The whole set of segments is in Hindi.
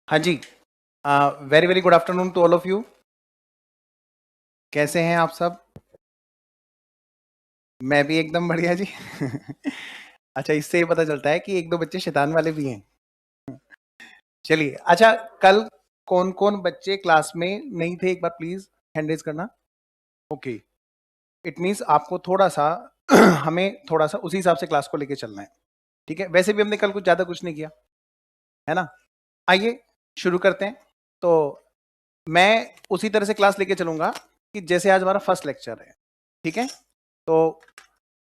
हाँ जी, very very good afternoon to all of you. कैसे हैं आप सब? मैं भी एकदम बढ़िया जी। अच्छा, इससे ये पता चलता है कि एक दो बच्चे शैतान वाले भी हैं। चलिए, अच्छा, कल कौन कौन बच्चे क्लास में नहीं थे, एक बार प्लीज हैंड रेज करना। ओके, इट मीन्स आपको थोड़ा सा हमें थोड़ा सा उसी हिसाब से क्लास को लेके चलना है। ठीक है, वैसे भी हमने कल कुछ ज्यादा कुछ नहीं किया है ना। आइए शुरू करते हैं। तो मैं उसी तरह से क्लास लेके चलूंगा कि जैसे आज हमारा फर्स्ट लेक्चर है। ठीक है, तो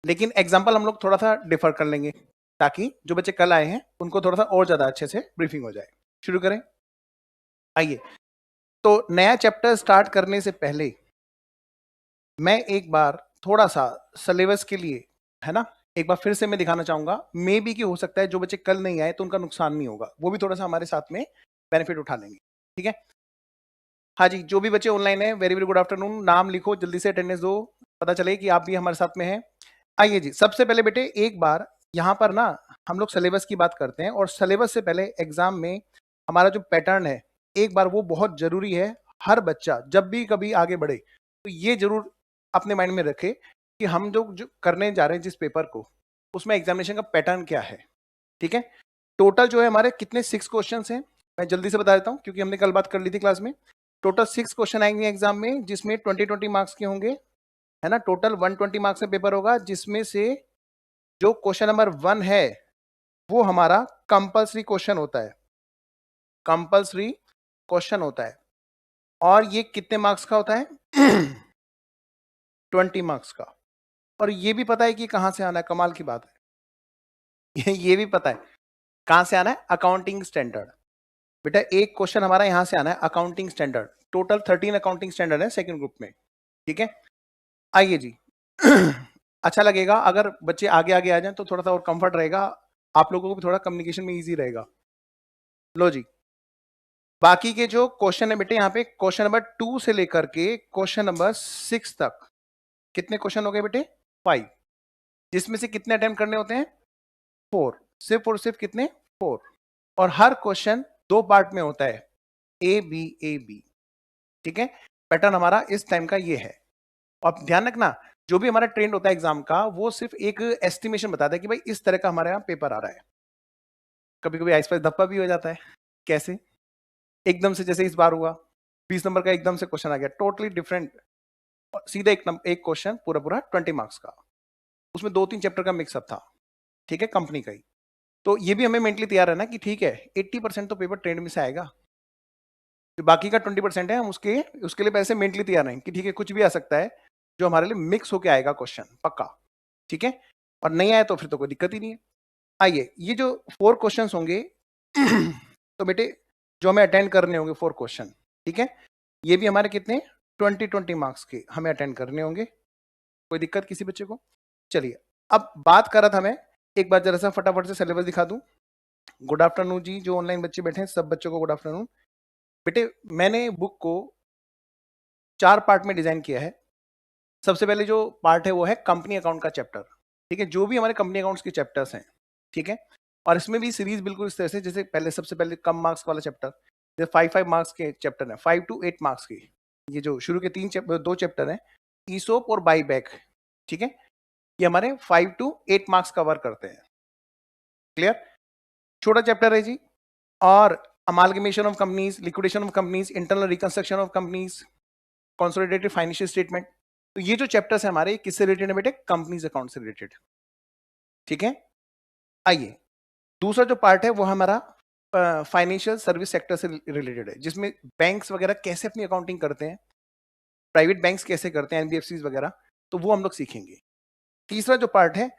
लेकिन एग्जाम्पल हम लोग थोड़ा सा डिफर कर लेंगे ताकि जो बच्चे कल आए हैं उनको थोड़ा सा और ज्यादा अच्छे से ब्रीफिंग हो जाए। शुरू करें। आइए, तो नया चैप्टर स्टार्ट करने से पहले मैं एक बार थोड़ा सा सिलेबस के लिए, है ना, एक बार फिर से मैं दिखाना चाहूंगा। मे बी कि हो सकता है जो बच्चे कल नहीं आए तो उनका नुकसान नहीं होगा, वो भी थोड़ा सा हमारे साथ में बेनिफिट उठा लेंगे। ठीक है, हाँ जी, जो भी बच्चे ऑनलाइन है वेरी वेरी गुड आफ्टरनून। नाम लिखो, जल्दी से अटेंडेंस दो, पता चले कि आप भी हमारे साथ में हैं। आइए जी, सबसे पहले बेटे एक बार यहाँ पर ना हम लोग सिलेबस की बात करते हैं, और सिलेबस से पहले एग्जाम में हमारा जो पैटर्न है एक बार वो बहुत जरूरी है। हर बच्चा जब भी कभी आगे बढ़े तो ये जरूर अपने माइंड में रखे कि हम जो करने जा रहे हैं जिस पेपर को, उसमें एग्जामिनेशन का पैटर्न क्या है। ठीक है, टोटल जो है हमारे कितने 6 क्वेश्चन हैं, मैं जल्दी से बता देता हूँ क्योंकि हमने कल बात कर ली थी क्लास में। टोटल 6 क्वेश्चन आएंगे एग्जाम में, जिसमें 20 मार्क्स के होंगे, है ना। टोटल 120 मार्क्स का पेपर होगा, जिसमें से जो क्वेश्चन नंबर 1 है वो हमारा कंपल्सरी क्वेश्चन होता है। कंपल्सरी क्वेश्चन होता है, और ये कितने मार्क्स का होता है? 20 मार्क्स का। और ये भी पता है कि कहां से आना है, कमाल की बात है। ये भी पता है कहां से आना है, अकाउंटिंग स्टैंडर्ड। बेटा एक क्वेश्चन हमारा यहां से आना है, accounting standard. Total 13 accounting standard है सेकंड ग्रुप में। ठीक है, आइए जी। अच्छा लगेगा अगर बच्चे आगे आगे आ जाएं तो थोड़ा सा और कंफर्ट रहेगा, आप लोगों को भी थोड़ा कम्युनिकेशन में इजी रहेगा। लो जी, बाकी के जो क्वेश्चन है बेटे, यहाँ पे क्वेश्चन नंबर 2 से लेकर के क्वेश्चन नंबर 6 तक कितने क्वेश्चन हो गए बेटे? 5। जिसमें से कितने अटेम्प्ट करने होते हैं? 4। सिर्फ और सिर्फ कितने? 4। और हर क्वेश्चन 2 पार्ट में होता है, ए बी ए बी। ठीक है, पैटर्न हमारा इस टाइम का ये है। और ध्यान रखना, जो भी हमारा ट्रेंड होता है एग्जाम का, वो सिर्फ एक एस्टिमेशन बताता है कि भाई इस तरह का हमारे यहाँ पेपर आ रहा है। कभी कभी आइस पाइस धप्पा भी हो जाता है। कैसे? एकदम से जैसे इस बार हुआ, 20 नंबर का एकदम से क्वेश्चन आ गया, टोटली डिफरेंट। सीधा एक क्वेश्चन पूरा पूरा 20 मार्क्स का, उसमें 2-3 चैप्टर का मिक्सअप था। ठीक है, कंपनी का ही। तो ये भी हमें मेंटली तैयार रहना कि ठीक है 80% तो पेपर ट्रेंड में से आएगा, जो बाकी का 20% है हम उसके उसके लिए पैसे मेंटली तैयार रहें कि ठीक है कुछ भी आ सकता है, जो हमारे लिए मिक्स होके आएगा क्वेश्चन पक्का। ठीक है, और नहीं आया तो फिर तो कोई दिक्कत ही नहीं है। आइए, ये जो 4 क्वेश्चंस होंगे तो बेटे जो हमें अटेंड करने होंगे 4 क्वेश्चन, ठीक है, ये भी हमारे कितने 20 मार्क्स के हमें अटेंड करने होंगे। कोई दिक्कत किसी बच्चे को? चलिए, अब बात कर रहा था मैं, एक बार जरा सा फटाफट से सिलेबस दिखा दूं। गुड आफ्टरनून जी, जो ऑनलाइन बच्चे बैठे हैं सब बच्चों को गुड आफ्टरनून। बेटे मैंने बुक को 4 पार्ट में डिजाइन किया है। सबसे पहले जो पार्ट है वो है कंपनी अकाउंट का चैप्टर। ठीक है, जो भी हमारे कंपनी अकाउंट्स के चैप्टर्स हैं, ठीक है, और इसमें भी सीरीज बिल्कुल इस तरह से, जैसे पहले सबसे पहले कम मार्क्स वाला चैप्टर, जैसे 5 मार्क्स के चैप्टर है, 5 to 8 मार्क्स के। ये जो शुरू के 2 चैप्टर हैं, ईसोप और बाई बैक, ठीक है, ये हमारे 5 to 8 मार्क्स कवर करते हैं। क्लियर? छोटा चैप्टर है जी। और amalgamation of companies, liquidation of companies, internal reconstruction of companies, consolidated financial statement. तो ये जो चैप्टर्स है हमारे, किससे रिलेटेड है बेटे? कंपनीज अकाउंट से रिलेटेड। ठीक है, आइए, दूसरा जो पार्ट है वो हमारा फाइनेंशियल सर्विस सेक्टर से रिलेटेड है, जिसमें बैंक्स वगैरह कैसे अपनी अकाउंटिंग करते हैं, प्राइवेट बैंक्स कैसे करते हैं, एनबीएफसी वगैरह, तो वो हम लोग सीखेंगे। तीसरा जो पार्ट है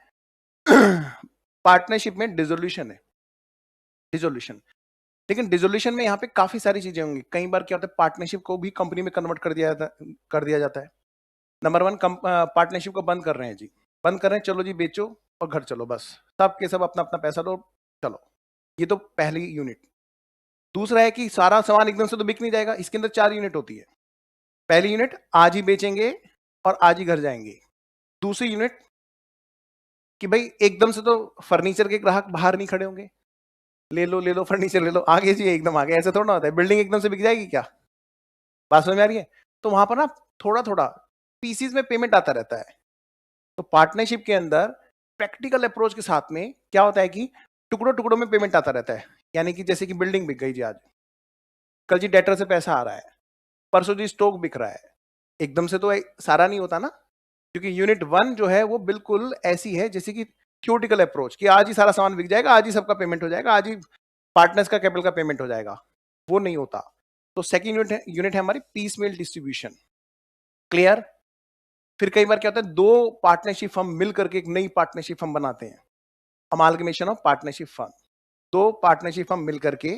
पार्टनरशिप में डिसोल्यूशन है, डिसोल्यूशन। लेकिन डिसोल्यूशन में यहाँ पे काफी सारी चीजें होंगी। कई बार क्या होता है, पार्टनरशिप को भी कंपनी में कन्वर्ट कर दिया जाता है। नंबर 1, पार्टनरशिप को बंद कर रहे हैं जी, बंद कर रहे हैं, चलो जी बेचो और घर चलो, बस सब के सब अपना अपना पैसा लो, चलो। ये तो पहली यूनिट। दूसरा है कि सारा सामान एकदम से तो बिक नहीं जाएगा, इसके अंदर 4 यूनिट होती है। पहली यूनिट आज ही बेचेंगे और आज ही घर जाएंगे। दूसरी यूनिट कि भाई एकदम से तो फर्नीचर के ग्राहक बाहर नहीं खड़े होंगे, ले लो फर्नीचर ले लो, आगे जी एकदम आगे, ऐसे थोड़ा ना होता है, बिल्डिंग एकदम से बिक जाएगी क्या? बात समझ में आ रही है? तो वहां पर ना थोड़ा थोड़ा पीसीज में पेमेंट आता रहता है। तो पार्टनरशिप के अंदर प्रैक्टिकल अप्रोच के साथ में क्या होता है कि टुकड़ों टुकड़ों में पेमेंट आता रहता है। यानी कि जैसे कि बिल्डिंग बिक गई जी आज, कल जी डेटर से पैसा आ रहा है, परसों जी स्टॉक बिक रहा है, एकदम से तो सारा नहीं होता ना, क्योंकि यूनिट 1 जो है वो बिल्कुल ऐसी है जैसे कि थ्योरेटिकल अप्रोच कि आज ही सारा सामान बिक जाएगा, आज ही सबका पेमेंट हो जाएगा, आज ही पार्टनर्स का कैपिटल का पेमेंट हो जाएगा, वो नहीं होता। तो सेकंड यूनिट है हमारी पीस मेल डिस्ट्रीब्यूशन। क्लियर? फिर कई बार क्या होता है, दो पार्टनरशिप फर्म मिल करके एक नई पार्टनरशिप फर्म बनाते हैं, अमालगमेशन ऑफ पार्टनरशिप फर्म। दो पार्टनरशिप फर्म मिल करके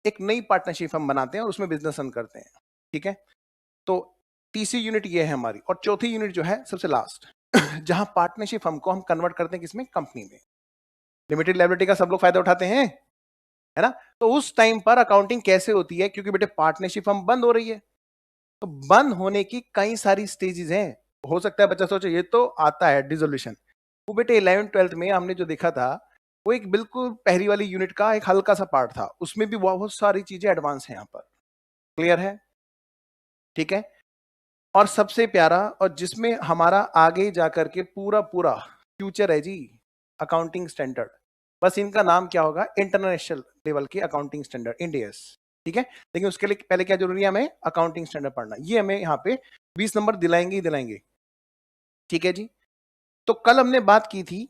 एक नई पार्टनरशिप फर्म बनाते हैं और उसमें बिजनेस रन करते हैं। ठीक है, तो तीसरी यूनिट ये है हमारी, और चौथी यूनिट जो है सबसे लास्ट जहां पार्टनरशिप फर्म को हम कन्वर्ट करते हैं किसमें, कंपनी में। लिमिटेड लायबिलिटी का सब लोग फायदा उठाते हैं, है ना? तो उस टाइम पर अकाउंटिंग कैसे होती है, क्योंकि बेटे पार्टनरशिप फर्म बंद हो रही है, तो बंद होने की कई सारी स्टेजेस हैं। हो सकता है बच्चा सोचे ये तो आता है डिसोल्यूशन, वो बेटे 11th-12th में हमने जो देखा था वो एक बिल्कुल पहली वाली यूनिट का एक हल्का सा पार्ट था, उसमें भी बहुत सारी चीजें एडवांस हैं यहाँ पर। क्लियर है? ठीक है, और सबसे प्यारा और जिसमें हमारा आगे जाकर के पूरा पूरा फ्यूचर है जी, अकाउंटिंग स्टैंडर्ड। बस इनका नाम क्या होगा, इंटरनेशनल लेवल के अकाउंटिंग स्टैंडर्ड, इंडियस। ठीक है, लेकिन उसके लिए पहले क्या जरूरी है, हमें अकाउंटिंग स्टैंडर्ड पढ़ना, ये हमें यहाँ पे 20 नंबर दिलाएंगे ही दिलाएंगे। ठीक है जी, तो कल हमने बात की थी,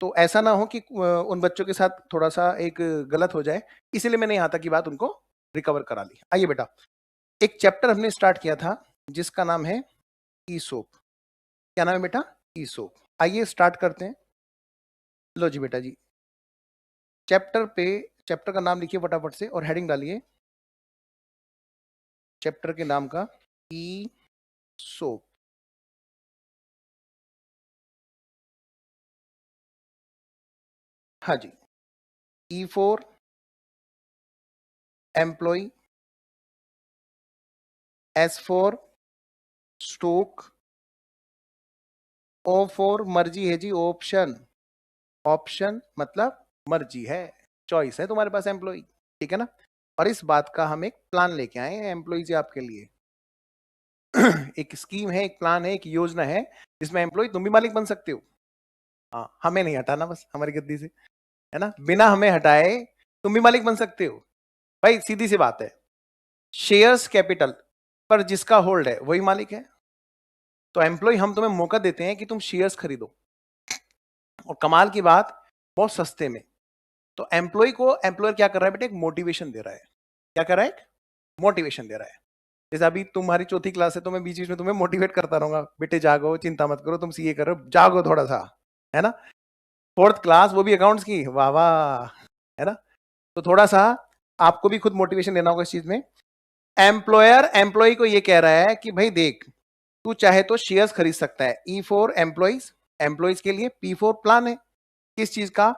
तो ऐसा ना हो कि उन बच्चों के साथ थोड़ा सा एक गलत हो जाए, इसीलिए मैंने यहाँ तक की बात उनको रिकवर करा ली। आइए बेटा, एक चैप्टर हमने स्टार्ट किया था जिसका नाम है ईसोप। क्या नाम है बेटा, ईसोप। आइए स्टार्ट करते हैं। लो जी बेटा जी, चैप्टर पे, चैप्टर का नाम लिखिए फटाफट से और हेडिंग डालिए चैप्टर के नाम का, ईसोप। हाँ जी, E for employ, S for stock, O for मर्जी है जी, ऑप्शन। ऑप्शन मतलब मर्जी है, चॉइस है तुम्हारे पास एम्प्लॉय। ठीक है ना? और इस बात का हम एक प्लान लेके आए हैं एम्प्लॉय से आपके लिए एक स्कीम है, एक प्लान है, एक योजना है जिसमें एम्प्लॉय तुम भी मालिक बन सकते हो। हाँ, हमें नहीं हटाना बस हमारी गद्दी से, है ना? बिना हमें हटाए तुम भी मालिक बन सकते हो। भाई सीधी सी बात है, शेयर्स कैपिटल पर जिसका होल्ड है वही मालिक है। तो एम्प्लॉय हम तुम्हें मौका देते हैं कि तुम शेयर्स खरीदो, और कमाल की बात, बहुत सस्ते में। तो एम्प्लॉय को एम्प्लॉयर क्या कर रहा है बेटे, एक मोटिवेशन दे रहा है। क्या कर रहा है, मोटिवेशन दे रहा है। जैसे अभी तुम्हारी चौथी क्लास है तो मैं बीच बीच में तुम्हें मोटिवेट करता रहूंगा, बेटे जागो, चिंता मत करो, तुम सीए करो, जागो थोड़ा सा, है ना? फोर्थ क्लास, वो भी अकाउंट्स की, वाह वाह, है ना? तो थोड़ा सा आपको भी खुद मोटिवेशन लेना होगा इस चीज में। एम्प्लॉयर एम्प्लॉय को ये कह रहा है कि भाई देख, तू चाहे तो शेयर्स खरीद सकता है। ई फॉर एम्प्लॉइज, एम्प्लॉइज के लिए। पी फॉर प्लान है, किस चीज का,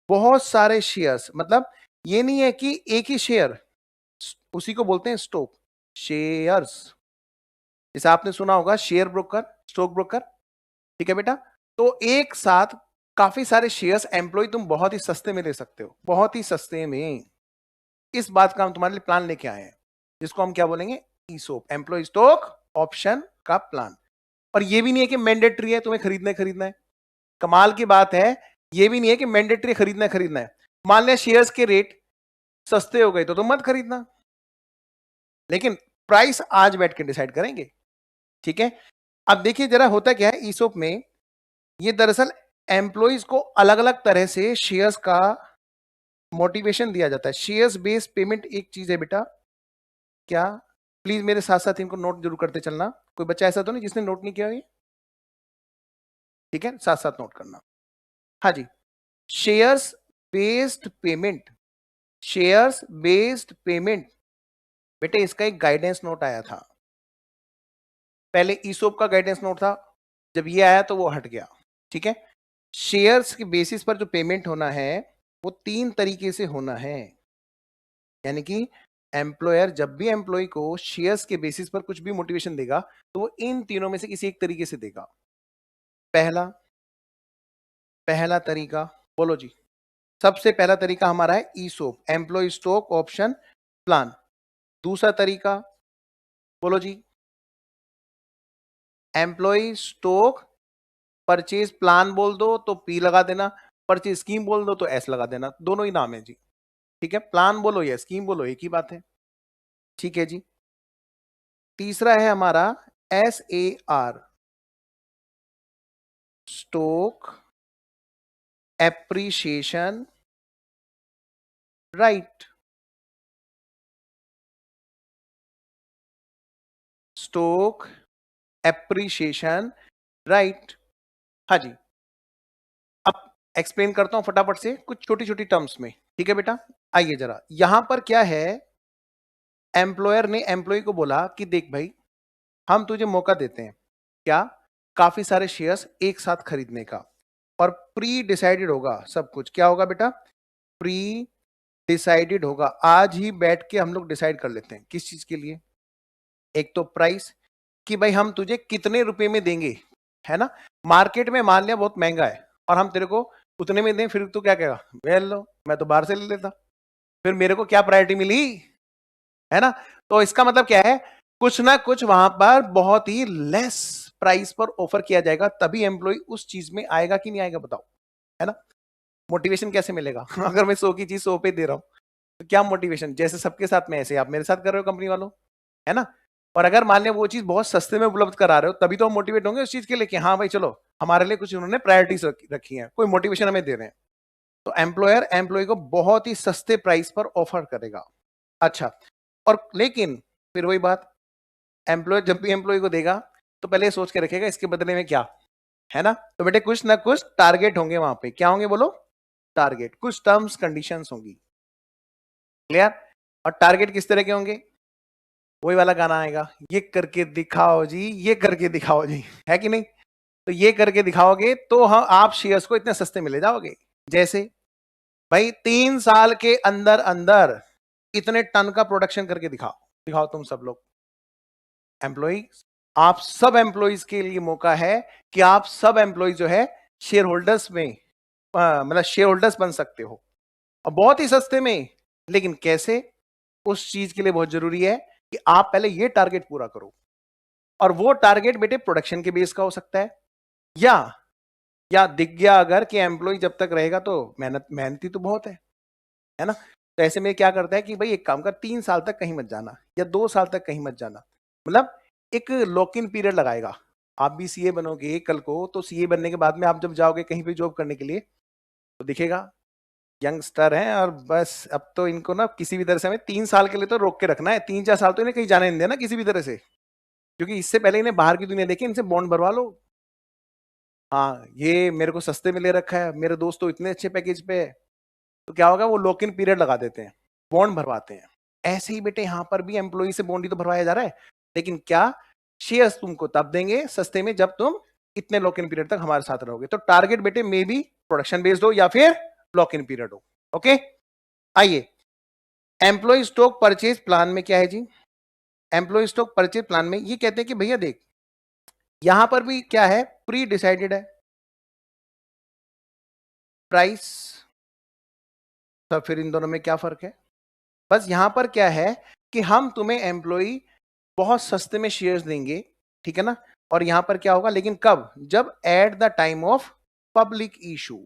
बहुत सारे शेयर्स, मतलब ये नहीं है कि एक ही शेयर, उसी को बोलते हैं स्टॉक, शेयर्स। जैसे आपने सुना होगा शेयर ब्रोकर, स्टॉक ब्रोकर। ठीक है बेटा, तो एक साथ काफी सारे शेयर्स एम्प्लॉय तुम बहुत ही सस्ते में ले सकते हो, बहुत ही सस्ते में। इस बात का हम तुम्हारे लिए प्लान लेके आए हैं, जिसको हम क्या बोलेंगे, ईसोप, एम्प्लॉय स्टॉक ऑप्शन का प्लान। और ये भी नहीं है कि मैंडेटरी है तुम्हें खरीदना है, खरीदना है। कमाल की बात है, ये भी नहीं है कि मैंडेटरी खरीदना है, खरीदना है। मान लिया शेयर्स के रेट सस्ते हो गए तो तुम मत खरीदना, लेकिन प्राइस आज बैठ के डिसाइड करेंगे। ठीक है, अब देखिए जरा होता क्या है ईसोप में, ये दरअसल एम्प्लॉइज को अलग अलग तरह से शेयर्स का मोटिवेशन दिया जाता है। शेयर्स बेस्ड पेमेंट एक चीज है बेटा, क्या, प्लीज मेरे साथ साथ इनको नोट जरूर करते चलना। कोई बच्चा ऐसा तो नहीं जिसने नोट नहीं किया ये? ठीक है, साथ साथ नोट करना। हाँ जी, shares based payment, shares based payment, बेटे इसका एक गाइडेंस नोट आया था। पहले ईसोप का गाइडेंस नोट था, जब ये आया तो वो हट गया। ठीक है, शेयर्स के बेसिस पर जो पेमेंट होना है वो 3 तरीके से होना है। यानी कि एम्प्लॉयर जब भी एम्प्लॉय को शेयर्स के बेसिस पर कुछ भी मोटिवेशन देगा तो वो इन तीनों में से किसी एक तरीके से देगा। पहला, पहला तरीका बोलो जी, सबसे पहला तरीका हमारा है ईसोप, एम्प्लॉय स्टॉक ऑप्शन प्लान। दूसरा तरीका बोलो जी, एम्प्लॉय स्टॉक परचेज प्लान बोल दो तो पी लगा देना, परचेज स्कीम बोल दो तो एस लगा देना, दोनों ही नाम है जी। ठीक है, प्लान बोलो या स्कीम बोलो एक ही बात है। ठीक है जी। तीसरा है हमारा SAR, stock appreciation right. Stock appreciation right. हाँ जी, अब एक्सप्लेन करता हूं फटाफट से कुछ छोटी छोटी टर्म्स में। ठीक है बेटा, आइए जरा, यहां पर क्या है, एम्प्लॉयर ने एम्प्लॉय को बोला कि देख भाई, हम तुझे मौका देते हैं क्या, काफी सारे शेयर्स एक साथ खरीदने का, और प्री डिसाइडेड होगा सब कुछ। क्या होगा बेटा, प्री डिसाइडेड होगा, आज ही बैठ के हम लोग डिसाइड कर लेते हैं किस चीज के लिए। एक तो प्राइस, कि भाई हम तुझे कितने रुपए में देंगे, है ना। मार्केट में मान लिया बहुत महंगा है और हम तेरे को उतने में दें, फिर तू क्या कहेगा, वेल लो मैं तो बाहर से ले लेता, फिर मेरे को क्या प्रायोरिटी मिली, है ना। तो इसका मतलब क्या है, कुछ ना कुछ वहां पर बहुत ही लेस प्राइस पर ऑफर किया जाएगा, तभी एम्प्लॉय उस चीज में आएगा कि नहीं आएगा बताओ, है ना। मोटिवेशन कैसे मिलेगा अगर मैं 100 की चीज 100 पे दे रहा हूं तो क्या मोटिवेशन, जैसे सबके साथ में ऐसे आप मेरे साथ कर रहे हो कंपनी वालों, है ना। और अगर मान लिया वो चीज बहुत सस्ते में उपलब्ध करा रहे हो, तभी तो हम मोटिवेट होंगे उस चीज के लिए कि हाँ भाई चलो हमारे लिए कुछ उन्होंने प्रायोरिटीज रखी है, कोई मोटिवेशन हमें दे रहे हैं। तो एम्प्लॉयर एम्प्लॉय को बहुत ही सस्ते प्राइस पर ऑफर करेगा। अच्छा, और लेकिन फिर वही बात, एम्प्लॉयर जब भी एम्प्लॉय को देगा तो पहले सोच के रखेगा इसके बदले में क्या, है ना। तो बेटे कुछ ना कुछ टारगेट होंगे वहां पे, क्या होंगे बोलो, टारगेट, कुछ टर्म्स कंडीशंस होंगी। क्लियर। और टारगेट किस तरह के होंगे, वही वाला गाना आएगा, ये करके दिखाओ जी, ये करके दिखाओ जी, है कि नहीं। तो ये करके दिखाओगे तो हम आप शेयर्स को इतने सस्ते में ले जाओगे। जैसे भाई 3 साल के अंदर अंदर इतने टन का प्रोडक्शन करके दिखाओ, दिखाओ तुम सब लोग एम्प्लॉय, आप सब एम्प्लॉयज के लिए मौका है कि आप सब एम्प्लॉय जो है शेयर होल्डर्स में, मतलब शेयर होल्डर्स बन सकते हो, और बहुत ही सस्ते में। लेकिन कैसे, उस चीज के लिए बहुत जरूरी है कि आप पहले ये टारगेट पूरा करो, और वो टारगेट बेटे प्रोडक्शन के बेस का हो सकता है, या दिख गया अगर कि एम्प्लॉय जब तक रहेगा तो मेहनती तो बहुत है ना। तो ऐसे में क्या करता है कि भाई एक काम कर, 3 साल तक कहीं मत जाना या 2 साल तक कहीं मत जाना, मतलब एक लॉक इन पीरियड लगाएगा। आप भी सीए बनोगे कल को, तो सीए बनने के बाद में आप जब जाओगे कहीं पे जॉब करने के लिए, तो दिखेगा यंगस्टर हैं और बस अब तो इनको ना किसी भी तरह से हमें 3 साल के लिए तो रोक के रखना है, 3-4 साल तो इन्हें कहीं जाने नहीं देना किसी भी तरह से, क्योंकि इससे पहले इन्हें बाहर की दुनिया देखी, इनसे बॉन्ड भरवा लो। हाँ, ये मेरे को सस्ते में ले रखा है, मेरे दोस्त तो इतने अच्छे पैकेज पे है, तो क्या होगा, वो लॉक इन पीरियड लगा देते हैं, बॉन्ड भरवाते हैं। ऐसे ही बेटे यहाँ पर भी एम्प्लॉय से बॉन्ड ही तो भरवाया जा रहा है, लेकिन क्या, शेयर्स तुमको तब देंगे सस्ते में जब तुम इतने लॉक इन पीरियड तक हमारे साथ रहोगे। तो टारगेट बेटे मे बी प्रोडक्शन बेस्ड हो या फिर लॉक इन पीरियड हो। ओके, आइए, एम्प्लॉय स्टॉक परचेज प्लान में क्या है जी, एम्प्लॉय स्टॉक परचेज प्लान में ये कहते हैं कि भैया देख, यहां पर भी क्या है, प्री डिसाइडेड है प्राइस। तो फिर इन दोनों में क्या फर्क है, बस यहां पर क्या है कि हम तुम्हें एम्प्लॉय बहुत सस्ते में शेयर्स देंगे, ठीक है ना। और यहां पर क्या होगा, लेकिन कब, जब at the time of public issue,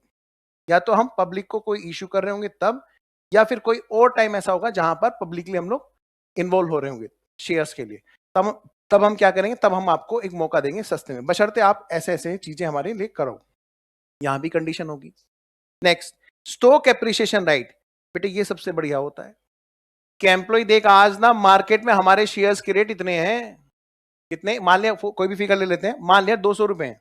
या तो हम पब्लिक को कोई इशू कर रहे होंगे तब, या फिर कोई और टाइम ऐसा होगा जहां पर पब्लिकली हम लोग इन्वॉल्व हो रहे होंगे शेयर्स के लिए, तब तब हम क्या करेंगे, तब हम आपको एक मौका देंगे सस्ते में, बशर्ते आप ऐसे ऐसे चीजें हमारे लिए करो। यहां भी कंडीशन होगी। नेक्स्ट, स्टॉक एप्रिसिएशन राइट, बेटे ये सबसे बढ़िया होता है कि एम्प्लॉय देख, आज ना मार्केट में हमारे शेयर्स के रेट इतने हैं, कितने, मान लिया कोई भी फिगर ले लेते हैं, मान लिया 200 रुपए हैं,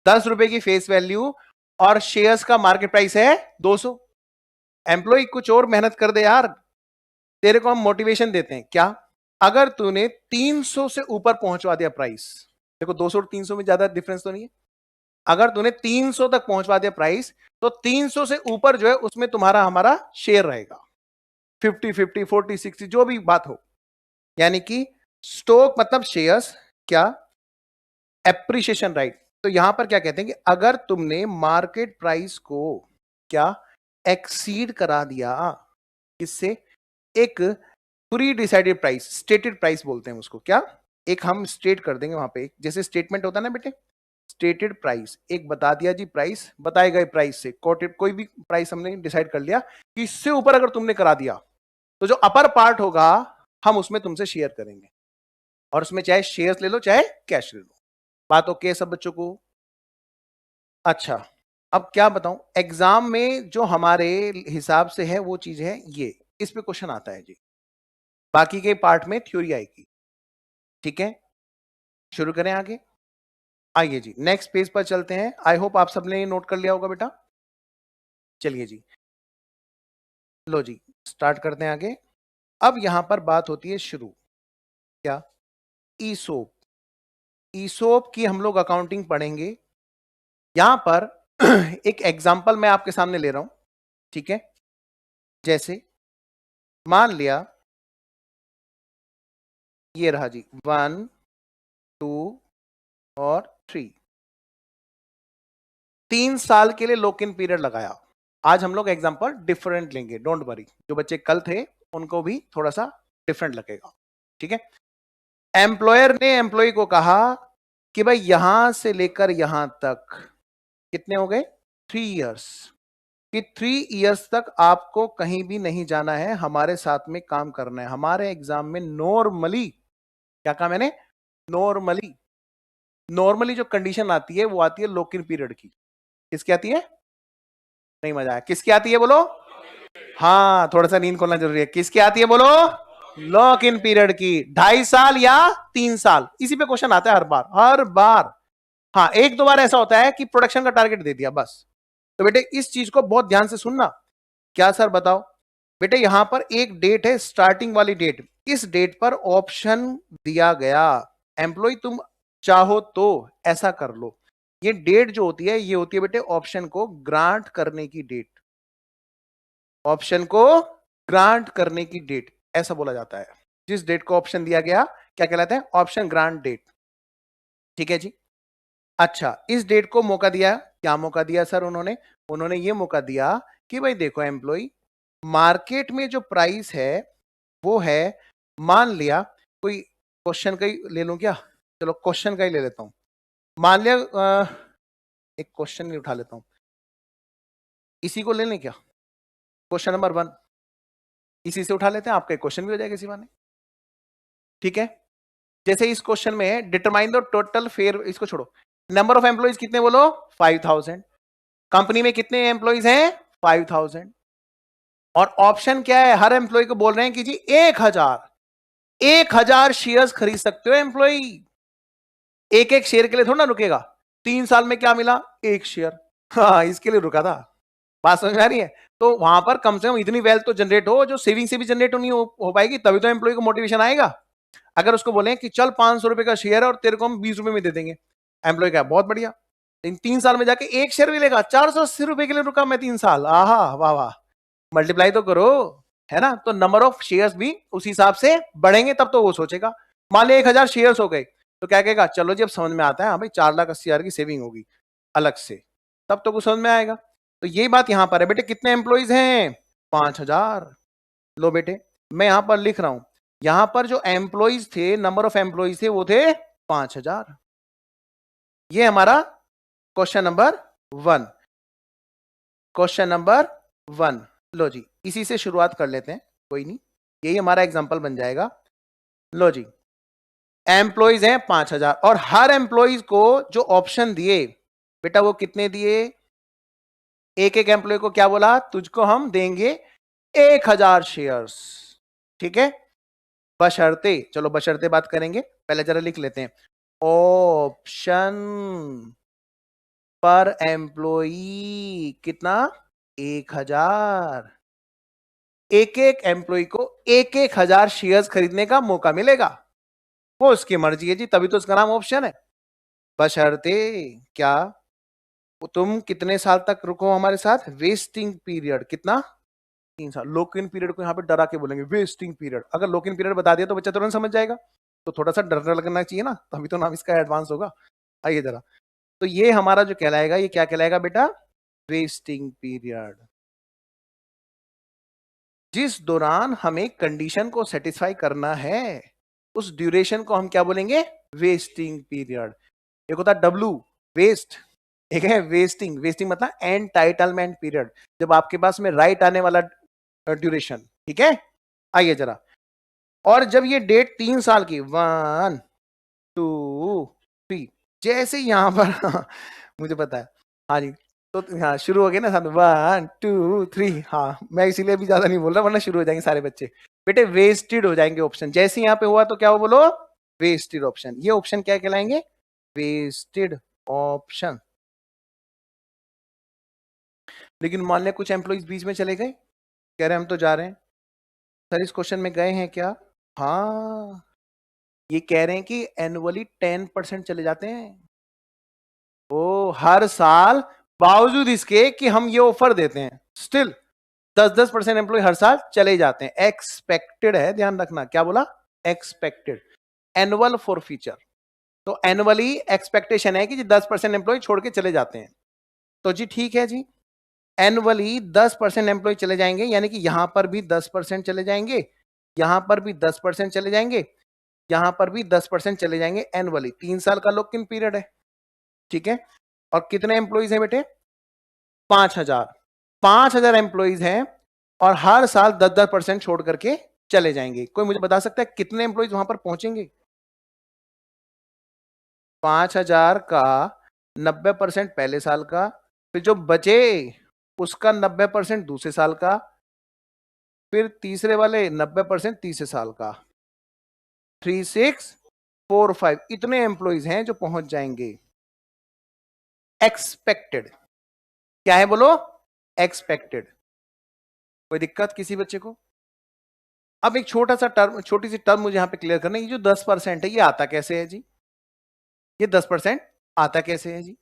10 रुपए की फेस वैल्यू, और शेयर्स का मार्केट प्राइस है 200। एम्प्लॉय कुछ और मेहनत कर दे यार, तेरे को हम मोटिवेशन देते हैं क्या, अगर तूने 300 से ऊपर पहुंचवा दिया प्राइस, देखो 200 और 300 में ज्यादा डिफरेंस तो नहीं है, अगर तूने 300 तक पहुंचवा दिया प्राइस, तो 300 से ऊपर जो है उसमें तुम्हारा हमारा शेयर रहेगा, 50-50, 40-60 जो भी बात हो। यानी कि स्टॉक मतलब शेयर्स, क्या, एप्रिसिएशन राइट। तो यहां पर क्या कहते हैं कि अगर तुमने मार्केट प्राइस को क्या एक्सीड करा दिया किससे, एक pre decided price, stated price बोलते हैं उसको, क्या एक हम स्टेट कर देंगे वहां पे, जैसे स्टेटमेंट होता है ना बेटे, स्टेटेड प्राइस, एक बता दिया जी प्राइस, बताए गए प्राइस से कोटेड कोई भी प्राइस हमने डिसाइड कर लिया कि इससे ऊपर अगर तुमने करा दिया तो जो अपर पार्ट होगा हम उसमें तुमसे शेयर करेंगे, और उसमें चाहे शेयर्स ले लो चाहे कैश ले लो। बात ओके है सब बच्चों को? अच्छा, अब क्या बताऊं, एग्जाम में जो हमारे हिसाब से है वो चीज है ये, इस पे क्वेश्चन आता है जी, बाकी के पार्ट में थ्योरी आएगी। ठीक है, शुरू करें आगे। आइए जी नेक्स्ट पेज पर चलते हैं, आई होप आप सबने नोट कर लिया होगा बेटा। चलिए जी, लो जी स्टार्ट करते हैं आगे। अब यहां पर बात होती है शुरू, क्या, ईसोप, ईसोप की हम लोग अकाउंटिंग पढ़ेंगे। यहां पर एक एग्जांपल मैं आपके सामने ले रहा हूं, ठीक है, जैसे मान लिया ये रहा जी 1 2 और 3, 3 साल के लिए लॉक इन पीरियड लगाया। आज हम लोग एग्जांपल डिफरेंट लेंगे, डोंट वरी, जो बच्चे कल थे उनको भी थोड़ा सा डिफरेंट लगेगा। ठीक है, एम्प्लॉयर ने एम्प्लॉय को कहा कि भाई यहां से लेकर यहां तक कितने हो गए, 3 इयर्स, कि 3 इयर्स तक आपको कहीं भी नहीं जाना है, हमारे साथ में काम करना है। हमारे एग्जाम में नॉर्मली क्या कहा मैंने, नॉर्मली, नॉर्मली जो कंडीशन आती है वो आती है लॉक इन पीरियड की। किसकी आती है, नहीं मजा आया, किसकी आती है बोलो, हाँ थोड़ा सा नींद खोलना जरूरी है, किसकी आती है बोलो, लॉक इन पीरियड की, 2.5 साल या 3 साल, इसी पे क्वेश्चन आता है हर बार, हर बार। हाँ एक दो बार ऐसा होता है कि प्रोडक्शन का टारगेट दे दिया बस। तो बेटे इस चीज को बहुत ध्यान से सुनना। क्या सर बताओ, बेटे यहां पर एक डेट है, स्टार्टिंग वाली डेट, इस डेट पर ऑप्शन दिया गया, एम्प्लॉय तुम चाहो तो ऐसा कर लो। ये डेट जो होती है ये होती है बेटे ऑप्शन को ग्रांट करने की डेट, ऑप्शन को ग्रांट करने की डेट ऐसा बोला जाता है। जिस डेट को ऑप्शन दिया गया क्या कहलाता है, ऑप्शन ग्रांट डेट। ठीक है जी, अच्छा इस डेट को मौका दिया, क्या मौका दिया सर उन्होंने, उन्होंने ये मौका दिया कि भाई देखो एम्प्लॉय, मार्केट में जो प्राइस है वो है, मान लिया कोई क्वेश्चन का ही ले लूं क्या, चलो क्वेश्चन का ही ले लेता हूं, मान लिया एक क्वेश्चन ही उठा लेता हूं, इसी को ले लें क्या, क्वेश्चन नंबर 1, इसी से उठा लेते हैं, आपका क्वेश्चन भी हो जाएगा इसी बारे। ठीक है, जैसे इस क्वेश्चन में है डिटरमाइन द टोटल फेयर, इसको छोड़ो, नंबर ऑफ एम्प्लॉइज कितने बोलो 5000, कंपनी में कितने एम्प्लॉइज हैं 5000, और ऑप्शन क्या है, हर एम्प्लॉय को बोल रहे हैं कि जी 1000 शेयर्स खरीद सकते हो एम्प्लॉय, एक एक शेयर के लिए थोड़ा ना रुकेगा, 3 साल में क्या मिला, एक शेयर, हाँ इसके लिए रुका था। बात समझ में आ रही है, तो वहां पर कम से कम इतनी वेल्थ तो जनरेट हो जो सेविंग से भी जनरेट नहीं हो पाएगी, तभी तो एम्प्लॉय को मोटिवेशन आएगा। अगर उसको बोले कि चल 500 रुपए का शेयर है और तेरे को हम 20 रुपए में दे देंगे, एम्प्लॉय का बहुत बढ़िया, इन 3 साल में जाके एक शेयर मिलेगा, 480 रुपए के लिए रुका मैं 3 साल, आहा वाह वाह, मल्टीप्लाई तो करो, है ना, तो नंबर ऑफ शेयर्स भी उस हिसाब से बढ़ेंगे, तब तो वो सोचेगा। मान लिया 1000 शेयर्स हो गए तो क्या कहेगा, चलो जी अब समझ में आता है, हाँ भाई 4,80,000 की सेविंग होगी अलग से, तब तो कुछ समझ में आएगा। तो यही बात यहां पर है बेटे, कितने एम्प्लॉइज हैं 5000, लो बेटे मैं यहां पर लिख रहा हूं, यहां पर जो एम्प्लॉइज थे, नंबर ऑफ एम्प्लॉइज थे वो थे 5000, ये हमारा क्वेश्चन नंबर 1, क्वेश्चन नंबर 1, लो जी इसी से शुरुआत कर लेते हैं, कोई नहीं, यही हमारा एग्जांपल बन जाएगा। लो जी एम्प्लॉइज हैं 5000 और हर एम्प्लॉइज को जो ऑप्शन दिए बेटा वो कितने दिए, एक एक एम्प्लॉय को क्या बोला, तुझको हम देंगे 1000 शेयर्स। ठीक है, बशर्ते, चलो बशर्ते बात करेंगे, पहले जरा लिख लेते हैं, ऑप्शन पर एम्प्लॉय कितना 1000, एक एक एम्प्लॉय को 1000 शेयर्स खरीदने का मौका मिलेगा, वो उसकी मर्जी है जी, तभी तो उसका नाम ऑप्शन है। बशर्ते क्या, तुम कितने साल तक रुको हमारे साथ, वेस्टिंग पीरियड कितना 3 साल, लॉक इन पीरियड को यहाँ पे डरा के बोलेंगे वेस्टिंग पीरियड, अगर लॉक इन पीरियड बता दिया तो बच्चा तुरंत समझ जाएगा, तो थोड़ा सा डर लगना चाहिए ना, तभी तो नाम इसका एडवांस होगा। आइए जरा, तो ये हमारा जो कहलाएगा, ये क्या कहलाएगा बेटा, वेस्टिंग पीरियड। जिस दौरान हमें कंडीशन को सेटिस्फाई करना है उस ड्यूरेशन को हम क्या बोलेंगे, वेस्टिंग पीरियड। एक होता है डब्ल्यू, वेस्ट, एक है वेस्टिंग। वेस्टिंग मतलब एंटाइटलमेंट पीरियड, जब आपके पास में राइट आने वाला ड्यूरेशन। ठीक है, आइए जरा। और जब ये डेट 3 साल की, 1 2 3, जैसे यहां पर मुझे पता है, हाँ जी, तो हाँ शुरू हो गए ना साथ में, 1 2 3, हाँ मैं इसीलिए भी ज्यादा नहीं बोल रहा वरना शुरू हो जाएंगे सारे बच्चे। बेटे वेस्टेड हो जाएंगे ऑप्शन, जैसे यहाँ पे हुआ तो क्या हो बोलो, वेस्टेड ऑप्शन। ये ऑप्शन क्या कहलाएंगे, वेस्टेड ऑप्शन। लेकिन मान लिया कुछ एम्प्लॉइज बीच में चले गए, कह रहे हम तो जा रहे हैं सर, इस क्वेश्चन में गए हैं क्या, हाँ ये कह रहे हैं कि एनुअली 10% चले जाते हैं। ओ हर साल, बावजूद इसके कि हम ये ऑफर देते हैं, स्टिल 10% एम्प्लॉय हर साल चले जाते हैं। एक्सपेक्टेड है, ध्यान रखना, क्या बोला, एक्सपेक्टेड। एनुअल फॉर फ्यूचर, तो एनुअली एक्सपेक्टेशन है कि जी 10% एम्प्लॉय छोड़ के चले जाते हैं। तो जी ठीक है जी, एनुअली 10% एम्प्लॉय चले जाएंगे, यानी कि यहां पर भी 10% चले जाएंगे, यहां पर भी 10% चले जाएंगे, यहां पर भी 10% चले जाएंगे एनुअली। 3 साल का लॉक इन पीरियड है। ठीक है, और कितने एम्प्लॉइज हैं बेटे, 5000। 5000 एम्प्लॉइज हैं और हर साल 10-10% छोड़ करके चले जाएंगे। कोई मुझे बता सकता है कितने एम्प्लॉइज वहां पर पहुंचेंगे, 5000 का 90% पहले साल का, फिर जो बचे उसका 90% दूसरे साल का, फिर तीसरे वाले 90% तीसरे साल का, 3 6 4 5, इतने एम्प्लॉइज हैं जो पहुंच जाएंगे। एक्सपेक्टेड, क्या है बोलो, एक्सपेक्टेड। कोई दिक्कत किसी बच्चे को? अब एक छोटा सा टर्म, छोटी सी टर्म मुझे यहां पे क्लियर करना है, ये जो 10% है ये आता कैसे है जी, ये 10% आता कैसे है जी?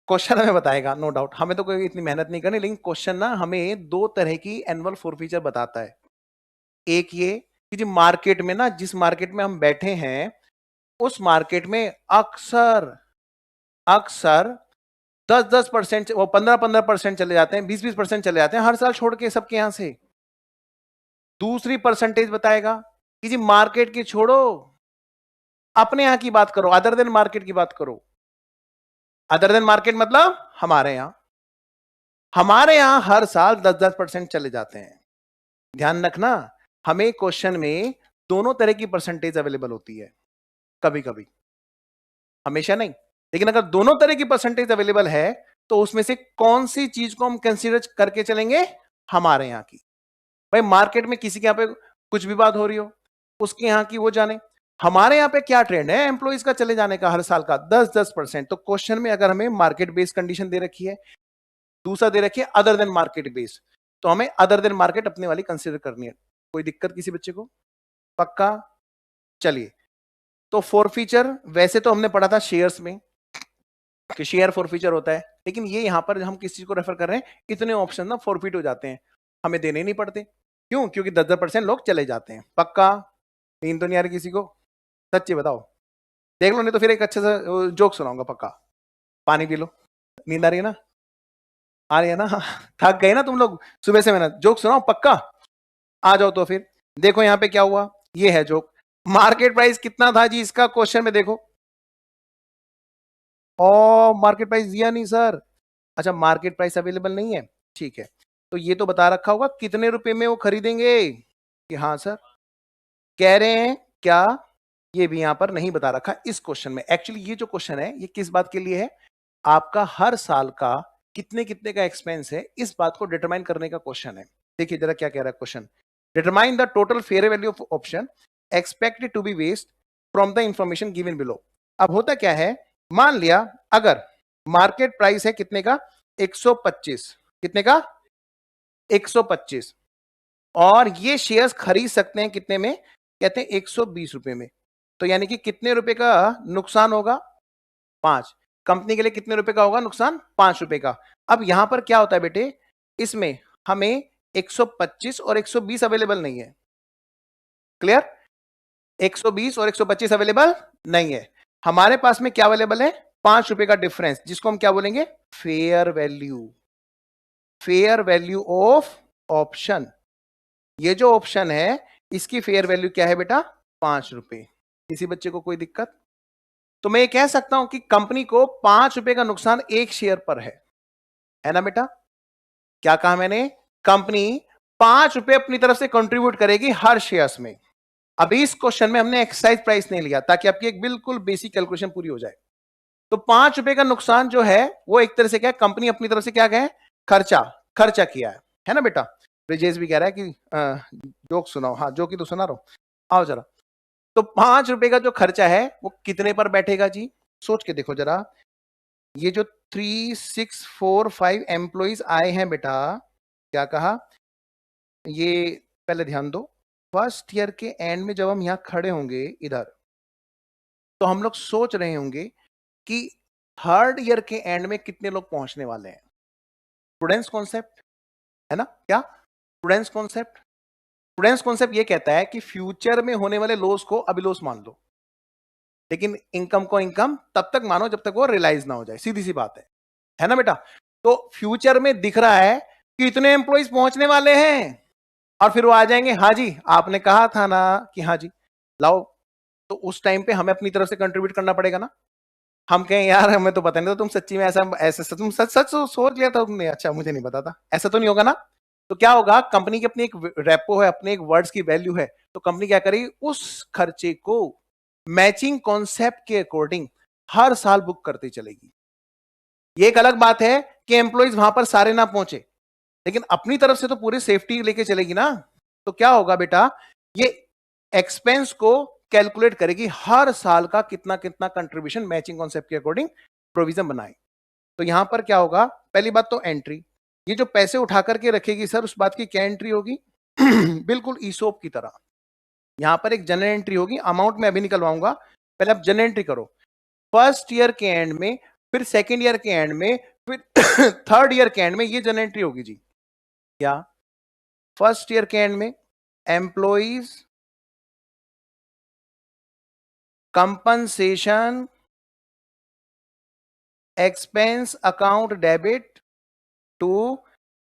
क्वेश्चन हमें बताएगा, नो डाउट, हमें तो कोई इतनी मेहनत नहीं करनी, लेकिन क्वेश्चन ना हमें 2 तरह की एनुअल फॉरफीचर बताता है। एक ये कि जी मार्केट में ना, जिस मार्केट में हम बैठे हैं उस मार्केट में अक्सर अक्सर 10-10%, वो 15-15% चले जाते हैं, 20-20% चले जाते हैं हर साल छोड़ के सबके यहां से। दूसरी परसेंटेज बताएगा कि जी मार्केट की छोड़ो, अपने यहां की बात करो, अदर देन मार्केट की बात करो। अदर देन मार्केट मतलब हमारे यहां हर साल 10-10% चले जाते हैं। ध्यान रखना, हमें क्वेश्चन में दोनों तरह की परसेंटेज अवेलेबल होती है, कभी कभी, हमेशा नहीं। लेकिन अगर दोनों तरह की परसेंटेज अवेलेबल है तो उसमें से कौन सी चीज को हम कंसीडर करके चलेंगे, हमारे यहां की। भाई मार्केट में किसी के यहां पे कुछ भी बात हो रही हो, उसके यहां की वो जाने, हमारे यहां पे क्या ट्रेंड है एम्प्लॉइज का चले जाने का हर साल का 10-10%। तो क्वेश्चन में अगर हमें मार्केट बेस्ड कंडीशन दे रखी है, दूसरा दे रखी है अदर देन मार्केट बेस्ड, तो हमें अदर देन मार्केट अपने वाली कंसीडर करनी है। कोई दिक्कत किसी बच्चे को? पक्का? चलिए, तो फॉर फीचर वैसे तो हमने पढ़ा था शेयर्स में कि शेयर फॉर फीचर होता है, लेकिन ये यहां पर हम किस चीज को रेफर कर रहे हैं, इतने ऑप्शन ना फॉरफिट हो जाते हैं, हमें देने नहीं पड़ते। क्यों? क्योंकि 10-10% लोग चले जाते हैं। पक्का? नींद तो नहीं आ रही किसी को? सच्ची बताओ, देख लो, नहीं तो फिर एक अच्छे से जोक सुनाऊंगा। पक्का? पानी पी लो, नींद आ रही है ना, आ रही है ना, थक गए ना तुम लोग सुबह से, मैंने जोक सुनाओ पक्का? आ जाओ तो फिर देखो यहाँ पे क्या हुआ, ये है जोक। मार्केट प्राइस कितना था जी इसका, क्वेश्चन में देखो। और मार्केट प्राइस दिया नहीं सर, अच्छा मार्केट प्राइस अवेलेबल नहीं है, ठीक है, तो ये तो बता रखा होगा कितने रुपए में वो खरीदेंगे, कि हाँ सर, कह रहे हैं क्या, ये भी यहां पर नहीं बता रखा इस क्वेश्चन में। एक्चुअली ये जो क्वेश्चन है ये किस बात के लिए है, आपका हर साल का कितने कितने का एक्सपेंस है इस बात को डिटरमाइन करने का क्वेश्चन है। देखिए जरा क्या कह रहा है question, determine the total fair value of option expected to be vest from the information given below. अब होता क्या है, मान लिया अगर मार्केट प्राइस है कितने का, 125, कितने का, 125, और ये शेयर्स खरीद सकते हैं कितने में, कहते हैं 120 रुपए में। तो यानी कि कितने रुपए का नुकसान होगा, 5। कंपनी के लिए कितने रुपए का होगा नुकसान, 5 रुपए का। अब यहां पर क्या होता है बेटे, इसमें हमें 125 और 120 अवेलेबल नहीं है, क्लियर, 120 और 125 अवेलेबल नहीं है, हमारे पास में क्या अवेलेबल है, 5 रुपए का डिफरेंस, जिसको हम क्या बोलेंगे, fair value, fair value of option. ये जो ऑप्शन है इसकी फेयर वैल्यू क्या है बेटा? 5 रुपए। किसी बच्चे को कोई दिक्कत? तो मैं ये कह सकता हूं कि कंपनी को 5 रुपए का नुकसान एक शेयर पर है ना बेटा? क्या कहा मैंने? कंपनी 5 रुपए अपनी तरफ से कंट्रीब्यूट करेगी हर शेयर्स में। अभी इस क्वेश्चन में हमने एक्सरसाइज प्राइस नहीं लिया ताकि आपकी एक बिल्कुल बेसिक कैलकुलेशन पूरी हो जाए। तो 5 रुपए का नुकसान जो है वो एक तरह से क्या है, कंपनी अपनी तरफ से क्या कहे, खर्चा किया है ना बेटा? ब्रिजेश भी कह रहा है कि जोक सुनाओ। हाँ, जोक ही तो सुना रहा हूं, आओ जरा। तो 5 रुपए का जो खर्चा है वो कितने पर बैठेगा जी? सोच के देखो जरा। ये जो 3645 एम्प्लॉइज आए हैं बेटा, क्या कहा? ये पहले ध्यान दो, फर्स्ट ईयर के एंड में जब हम यहां खड़े होंगे इधर, तो हम लोग सोच रहे होंगे कि थर्ड ईयर के एंड में कितने लोग पहुंचने वाले हैं। प्रूडेंस कॉन्सेप्ट है ना? क्या प्रूडेंस कॉन्सेप्ट? प्रूडेंस कॉन्सेप्ट ये कहता है कि फ्यूचर में होने वाले लॉस को अभी लॉस मान लो, लेकिन इनकम को इनकम तब तक मानो जब तक वो रियलाइज ना हो जाए। सीधी सी बात है ना बेटा? तो फ्यूचर में दिख रहा है कि इतने एम्प्लॉइज पहुंचने वाले हैं, और फिर वो आ जाएंगे, हाँ जी आपने कहा था ना कि हाँ जी लाओ। तो उस टाइम पे हमें अपनी तरफ से कंट्रीब्यूट करना पड़ेगा ना। हम कहें यार हमें तो पता नहीं था, तुम सच्ची में ऐसा ऐसा तुम सच सच सोच लिया था तुमने, अच्छा मुझे नहीं पता था, ऐसा तो नहीं होगा ना? तो क्या होगा, कंपनी की अपनी एक रेपो है, अपने एक वर्ड्स की वैल्यू है, तो कंपनी क्या करेगी, उस खर्चे को मैचिंग कॉन्सेप्ट के अकॉर्डिंग हर साल बुक करती चलेगी। ये एक अलग बात है कि एम्प्लॉइज वहां पर सारे ना पहुंचे, लेकिन अपनी तरफ से तो पूरी सेफ्टी लेके चलेगी ना। तो क्या होगा बेटा, ये एक्सपेंस को कैलकुलेट करेगी हर साल का कितना कितना कंट्रीब्यूशन मैचिंग कॉन्सेप्ट के अकॉर्डिंग प्रोविजन बनाए। तो यहां पर क्या होगा, पहली बात तो एंट्री, ये जो पैसे उठा करके रखेगी सर, उस बात की क्या एंट्री होगी? बिल्कुल ईसोप की तरह। यहां पर एक जनरल एंट्री होगी, अमाउंट में अभी निकलवाऊंगा, पहले आप जनरल एंट्री करो। फर्स्ट ईयर के एंड में, फिर सेकेंड ईयर के एंड में, फिर थर्ड ईयर के एंड में ये जनरल एंट्री होगी जी। क्या? फर्स्ट ईयर के एंड में employees compensation expense account debit to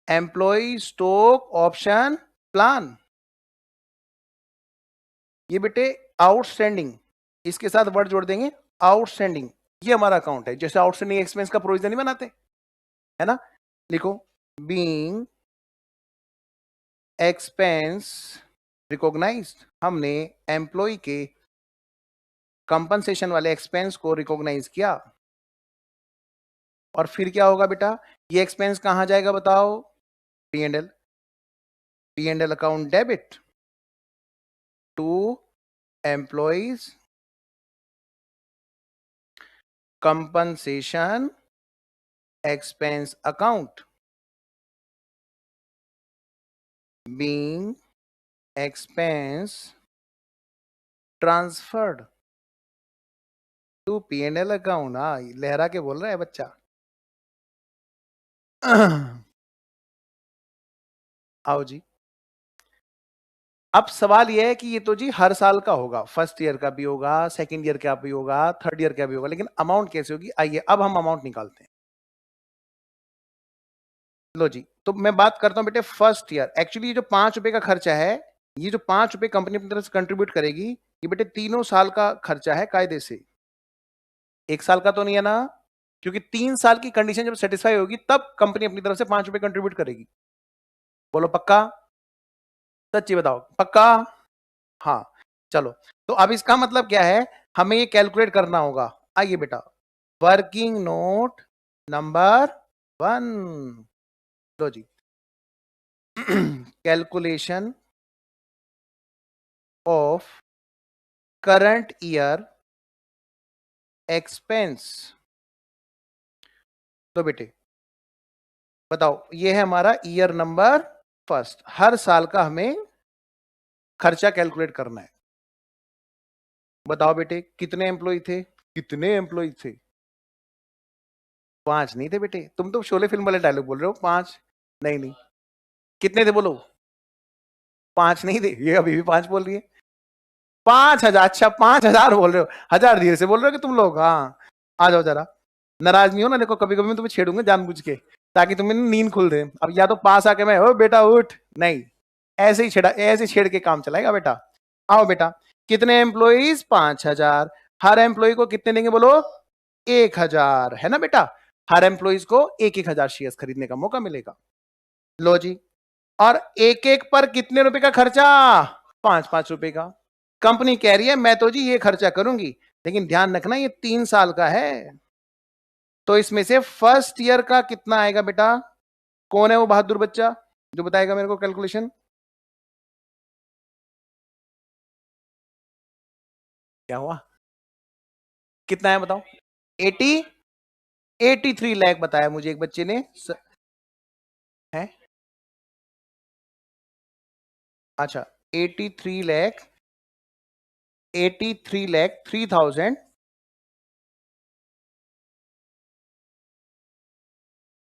employ stock option plan. ये बेटे आउटस्टैंडिंग, इसके साथ वर्ड जोड़ देंगे आउटस्टैंडिंग, ये हमारा अकाउंट है। जैसे आउटस्टैंडिंग एक्सपेंस का प्रोविजन नहीं बनाते, है ना? लिखो बीइंग एक्सपेंस रिकॉग्नाइज्ड, हमने एम्प्लॉय के कंपनसेशन वाले एक्सपेंस को रिकॉग्नाइज किया। और फिर क्या होगा बेटा, ये एक्सपेंस कहां जाएगा बताओ? P&L, P&L account debit to employees compensation expense account being expense transferred to P&L account. हाँ, लहरा के बोल रहा है बच्चा। आओ जी, अब सवाल यह है कि ये तो जी हर साल का होगा, फर्स्ट ईयर का भी होगा, सेकंड ईयर का भी होगा, थर्ड ईयर का भी होगा, लेकिन अमाउंट कैसे होगी? आइए अब हम अमाउंट निकालते हैं। लो जी, तो मैं बात करता हूं बेटे फर्स्ट ईयर। एक्चुअली ये जो 5 रुपए का खर्चा है, ये जो 5 रुपए कंपनी अपनी तरफ से कंट्रीब्यूट करेगी, ये बेटे तीनों साल का खर्चा है कायदे से, एक साल का तो नहीं है ना? क्योंकि 3 साल की कंडीशन जब सेटिस्फाई होगी तब कंपनी अपनी तरफ से 5 रुपए कंट्रीब्यूट करेगी। बोलो पक्का? सच्ची बताओ पक्का? हाँ, चलो। तो अब इसका मतलब क्या है, हमें ये कैलकुलेट करना होगा। आइए बेटा, वर्किंग नोट नंबर 1, लो जी। Calculation of current year expense. तो बेटे बताओ, ये है हमारा ईयर नंबर फर्स्ट, हर साल का हमें खर्चा कैलकुलेट करना है। बताओ बेटे कितने एम्प्लॉय थे? कितने एम्प्लॉय थे? 5 नहीं थे बेटे, तुम तो शोले फिल्म वाले डायलॉग बोल रहे हो, 5 नहीं। कितने थे बोलो? 5 नहीं थे, ये अभी भी 5 बोल रही है। 5,000, अच्छा 5,000 बोल रहे हो, 1000 धीरे से बोल रहे हो कि तुम लोग। हाँ, आ जाओ जरा, नाराज नहीं हो ना? देखो कभी कभी मैं तुम्हें छेड़ूंगा जानबूझ के, ताकि तुम्हें नींद खुल दे। अब या तो पास आके मैं, ओ बेटा उठ, नहीं, ऐसे ही छेड़ के काम चलाएगा बेटा। आओ बेटा, कितने एम्प्लॉइज? 5000। हर एम्प्लॉय को कितने देंगे बोलो? 1000, है ना बेटा? हर एम्प्लॉइज को 1000 शेयर्स खरीदने का मौका मिलेगा। लो जी, और एक एक पर कितने रुपए का खर्चा? 5 रुपए का। कंपनी कह रही है मैं तो जी ये खर्चा करूंगी, लेकिन ध्यान रखना ये 3 साल का है। तो इसमें से फर्स्ट ईयर का कितना आएगा बेटा? कौन है वो बहादुर बच्चा जो बताएगा मेरे को कैलकुलेशन? क्या हुआ? कितना है बताओ? 83 लाख बताया मुझे एक बच्चे ने। है अच्छा, 83 लाख 3,000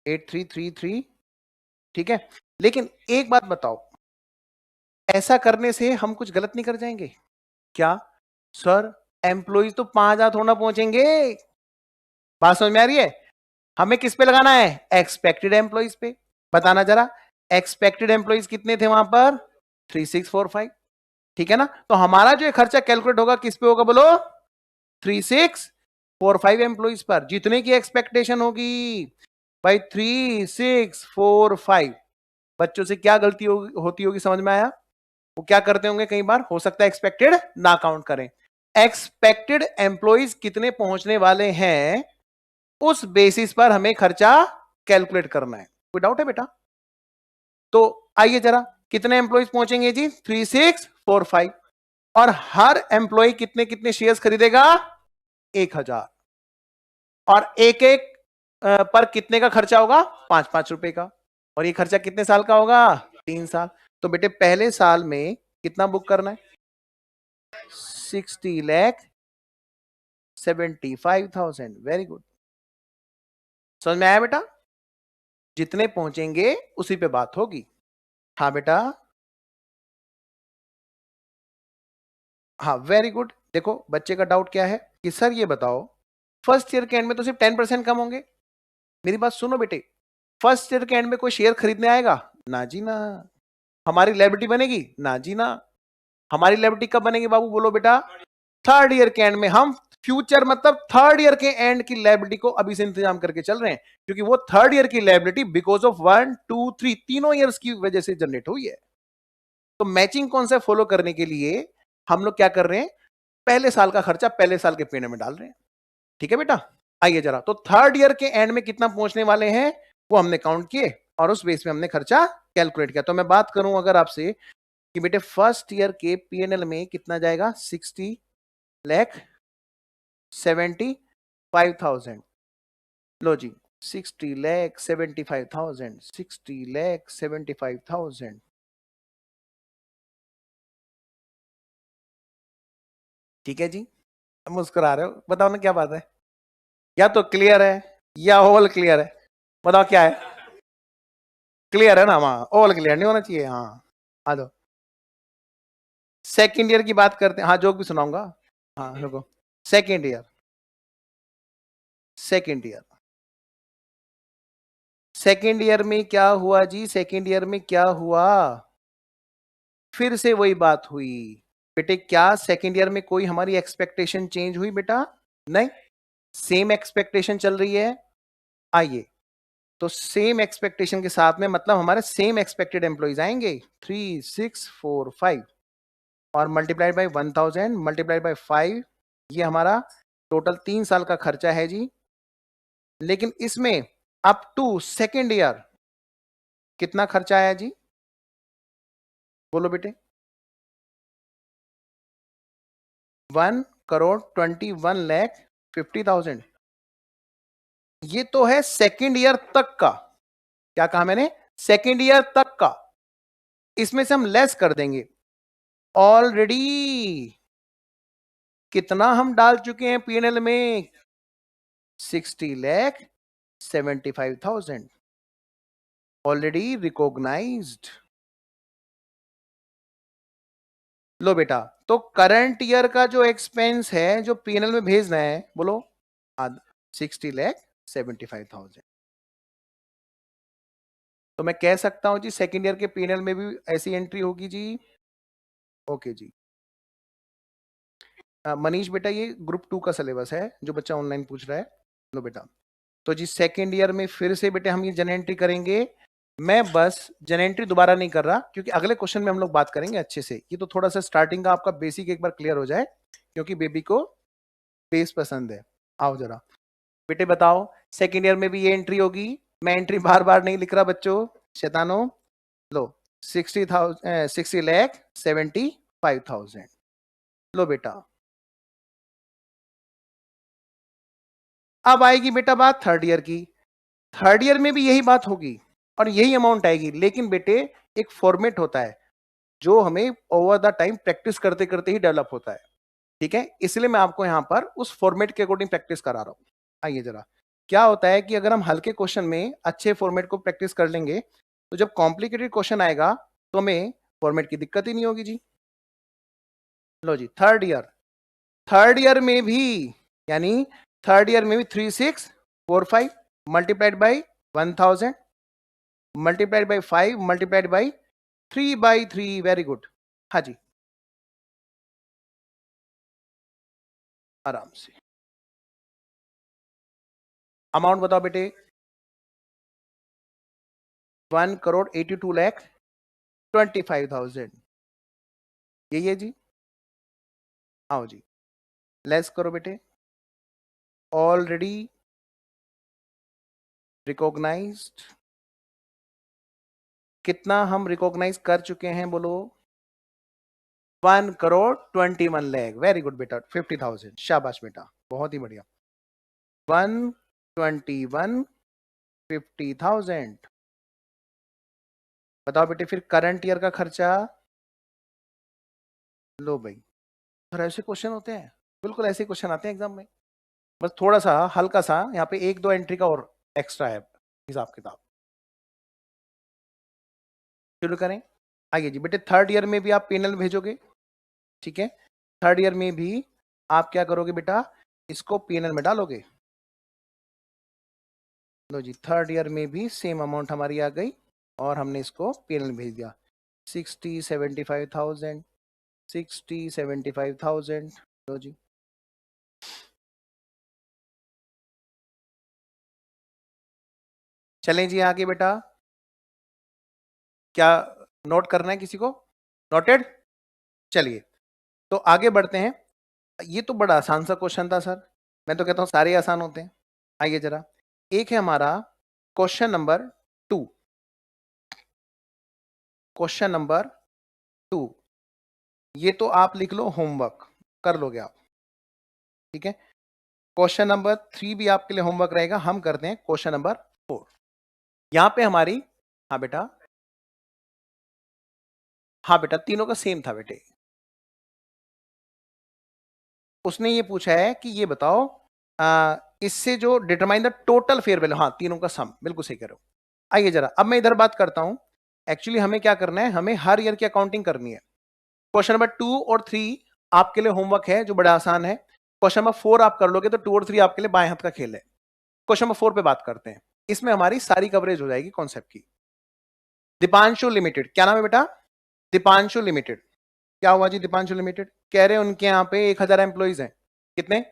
8333, ठीक है। लेकिन एक बात बताओ, ऐसा करने से हम कुछ गलत नहीं कर जाएंगे क्या? सर एम्प्लॉइज तो 5,000 थोड़ा पहुंचेंगे। बात समझ में आ रही है? हमें किस पे लगाना है? एक्सपेक्टेड एम्प्लॉइज पे। बताना जरा, एक्सपेक्टेड एम्प्लॉइज कितने थे वहां पर? 3645, ठीक है ना? तो हमारा जो खर्चा कैलकुलेट होगा किस पे होगा बोलो? 3645 एम्प्लॉइज पर। जितने की एक्सपेक्टेशन होगी भाई 3645। बच्चों से क्या गलती होती होगी समझ में आया? वो क्या करते होंगे, कई बार हो सकता है एक्सपेक्टेड ना काउंट करें। एक्सपेक्टेड एम्प्लॉइज कितने पहुंचने वाले हैं, उस बेसिस पर हमें खर्चा कैलकुलेट करना है। कोई डाउट है बेटा? तो आइए जरा, कितने एम्प्लॉइज पहुंचेंगे जी? 3645। और हर एम्प्लॉय कितने कितने शेयर्स खरीदेगा? 1000। और एक एक पर कितने का खर्चा होगा? 5 रुपए का। और ये खर्चा कितने साल का होगा? 3 साल। तो बेटे पहले साल में कितना बुक करना है? 60,75,000। Very good. समझ में आया बेटा? जितने पहुंचेंगे उसी पे बात होगी। हाँ बेटा, हाँ वेरी गुड। देखो बच्चे का डाउट क्या है कि सर ये बताओ, फर्स्ट ईयर के एंड में तो सिर्फ 10% कम होंगे। मेरी बात सुनो बेटे, फर्स्ट ईयर के एंड में कोई शेयर खरीदने आएगा? ना जी ना। हमारी लायबिलिटी बनेगी? ना जी ना। हमारी लायबिलिटी कब बनेगी बाबू बोलो बेटा? थर्ड ईयर के एंड में। हम फ्यूचर मतलब थर्ड ईयर के एंड की लायबिलिटी को अभी से इंतजाम करके चल रहे हैं, क्योंकि वो थर्ड ईयर की लायबिलिटी बिकॉज ऑफ 1 2 3 तीनों ईयर्स की वजह से जनरेट हुई है। तो मैचिंग कॉन्सेप्ट फॉलो करने के लिए हम लोग क्या कर रहे हैं? पहले साल का खर्चा पहले साल के पेमेंट में डाल रहे हैं। ठीक है बेटा? आइए जरा, तो थर्ड ईयर के एंड में कितना पहुंचने वाले हैं वो हमने काउंट किए और उस बेस में हमने खर्चा कैलकुलेट किया। तो मैं बात करूं अगर आपसे कि बेटे फर्स्ट ईयर के पीएनएल में कितना जाएगा? 60,75,000। लो जी, 60,75,000, 60,75,000। ठीक है जी, मुस्कुरा रहे हो, बताओ ना क्या बात है? या तो क्लियर है या ऑल क्लियर है? बताओ क्या है? क्लियर है ना? हाँ, ऑल क्लियर नहीं होना चाहिए। हाँ आ जाओ, सेकेंड ईयर की बात करते हैं। हाँ जोक भी सुनाऊंगा। हाँ रुको, second year, second year, second year में क्या हुआ जी? सेकेंड ईयर में क्या हुआ? फिर से वही बात हुई बेटे। क्या सेकेंड ईयर में कोई हमारी एक्सपेक्टेशन चेंज हुई बेटा? नहीं, सेम एक्सपेक्टेशन चल रही है। आइए, तो सेम एक्सपेक्टेशन के साथ में मतलब हमारे सेम एक्सपेक्टेड एम्प्लॉइज आएंगे 3645 और मल्टीप्लाइड बाय 1000 मल्टीप्लाइड बाय 5, ये हमारा टोटल 3 साल का खर्चा है जी। लेकिन इसमें अप टू सेकेंड ईयर कितना खर्चा आया जी? बोलो बेटे। 1,21,50,000। ये तो है सेकेंड ईयर तक का। क्या कहा मैंने? सेकेंड ईयर तक का। इसमें से हम लेस कर देंगे। ऑलरेडी कितना हम डाल चुके हैं पीएनएल में? 60,75,000 ऑलरेडी रिकॉग्नाइज्ड। लो बेटा, तो करंट ईयर का जो एक्सपेंस है जो पीएनएल में भेजना है बोलो? 60,75,000। तो मैं कह सकता हूं जी सेकेंड ईयर के पीएनएल में भी ऐसी एंट्री होगी जी। ओके जी। मनीष बेटा ये ग्रुप 2 का सिलेबस है जो बच्चा ऑनलाइन पूछ रहा है। लो बेटा, तो जी सेकेंड ईयर में फिर से बेटे हम ये जन एंट्री करेंगे। मैं बस जन एंट्री दोबारा नहीं कर रहा क्योंकि अगले क्वेश्चन में हम लोग बात करेंगे अच्छे से। ये तो थोड़ा सा स्टार्टिंग का आपका बेसिक एक बार क्लियर हो जाए क्योंकि बेबी को बेस पसंद है। आओ जरा बेटे बताओ, सेकेंड ईयर में भी ये एंट्री होगी। मैं एंट्री बार बार नहीं लिख रहा बच्चों, शैतानो। लो 60,75,000। लो बेटा, अब आएगी बेटा बात थर्ड ईयर की। थर्ड ईयर में भी यही बात होगी और यही अमाउंट आएगी, लेकिन बेटे एक फॉर्मेट होता है जो हमें ओवर द टाइम प्रैक्टिस करते करते ही डेवलप होता है। ठीक है, इसलिए मैं आपको यहां पर उस फॉर्मेट के अकॉर्डिंग प्रैक्टिस करा रहा हूं। आइए जरा, क्या होता है कि अगर हम हल्के क्वेश्चन में अच्छे फॉर्मेट को प्रैक्टिस कर लेंगे तो जब कॉम्प्लिकेटेड क्वेश्चन आएगा तो हमें फॉर्मेट की दिक्कत ही नहीं होगी जी। लो जी, थर्ड ईयर में भी, यानी थर्ड ईयर में भी 3645 multiplied by 1000 multiplied by 5 multiplied by 3/3। Very good. हाँ जी, आराम से अमाउंट बताओ बेटे। 1,82,25,000 यही है जी। आओ जी, लेस करो बेटे। ऑलरेडी रिकॉग्नाइज्ड, कितना हम रिकॉग्नाइज कर चुके हैं बोलो? 1,21,00,000। वेरी गुड बेटा, 50,000। शाबाश बेटा, बहुत ही बढ़िया। 1,21,50,000। बताओ बेटे फिर करंट ईयर का खर्चा। लो भाई, फिर ऐसे क्वेश्चन होते हैं, बिल्कुल ऐसे क्वेश्चन आते हैं एग्जाम में। बस थोड़ा सा हल्का सा यहाँ पे एक दो एंट्री का और एक्स्ट्रा है हिसाब किताब। शुरू करें। आइए जी बेटे, थर्ड ईयर में भी आप पेनल भेजोगे, ठीक है। थर्ड ईयर में भी आप क्या करोगे बेटा, इसको पेनल में डालोगे। लो जी, थर्ड ईयर में भी सेम अमाउंट हमारी आ गई और हमने इसको पेनल भेज दिया। 60,75,000 60,75,000। लो जी, चलें जी आगे बेटा। क्या नोट करना है किसी को? नोटेड। चलिए तो आगे बढ़ते हैं। ये तो बड़ा आसान सा क्वेश्चन था सर, मैं तो कहता हूं सारे आसान होते हैं। आइए जरा, एक है हमारा क्वेश्चन नंबर 2। क्वेश्चन नंबर 2, ये तो आप लिख लो, होमवर्क कर लोगे आप, ठीक है। क्वेश्चन नंबर 3 भी आपके लिए होमवर्क रहेगा। हम करते हैं क्वेश्चन नंबर 4। यहां पे हमारी, हाँ बेटा, हाँ बेटा, तीनों का सेम था बेटे। उसने ये पूछा है कि ये बताओ इससे जो determine the total fair value, हाँ तीनों का सम, बिल्कुल सही कह रहे हो। आइए जरा, अब मैं इधर बात करता हूं। एक्चुअली हमें क्या करना है, हमें हर ईयर की अकाउंटिंग करनी है। क्वेश्चन नंबर 2 और 3 आपके लिए होमवर्क है जो बड़ा आसान है। क्वेश्चन नंबर 4 आप कर लोगे तो 2 और 3 आपके लिए बाएं हाथ का खेल है। क्वेश्चन नंबर 4 पे बात करते हैं, इसमें हमारी सारी कवरेज हो जाएगी कॉन्सेप्ट की। दीपांशु लिमिटेड, क्या नाम है बेटा? दीपांशु लिमिटेड। क्या हुआ जी दीपांशु लिमिटेड? कह रहे हैं उनके यहाँ पे 1,000 एम्प्लॉइज हैं। कितने?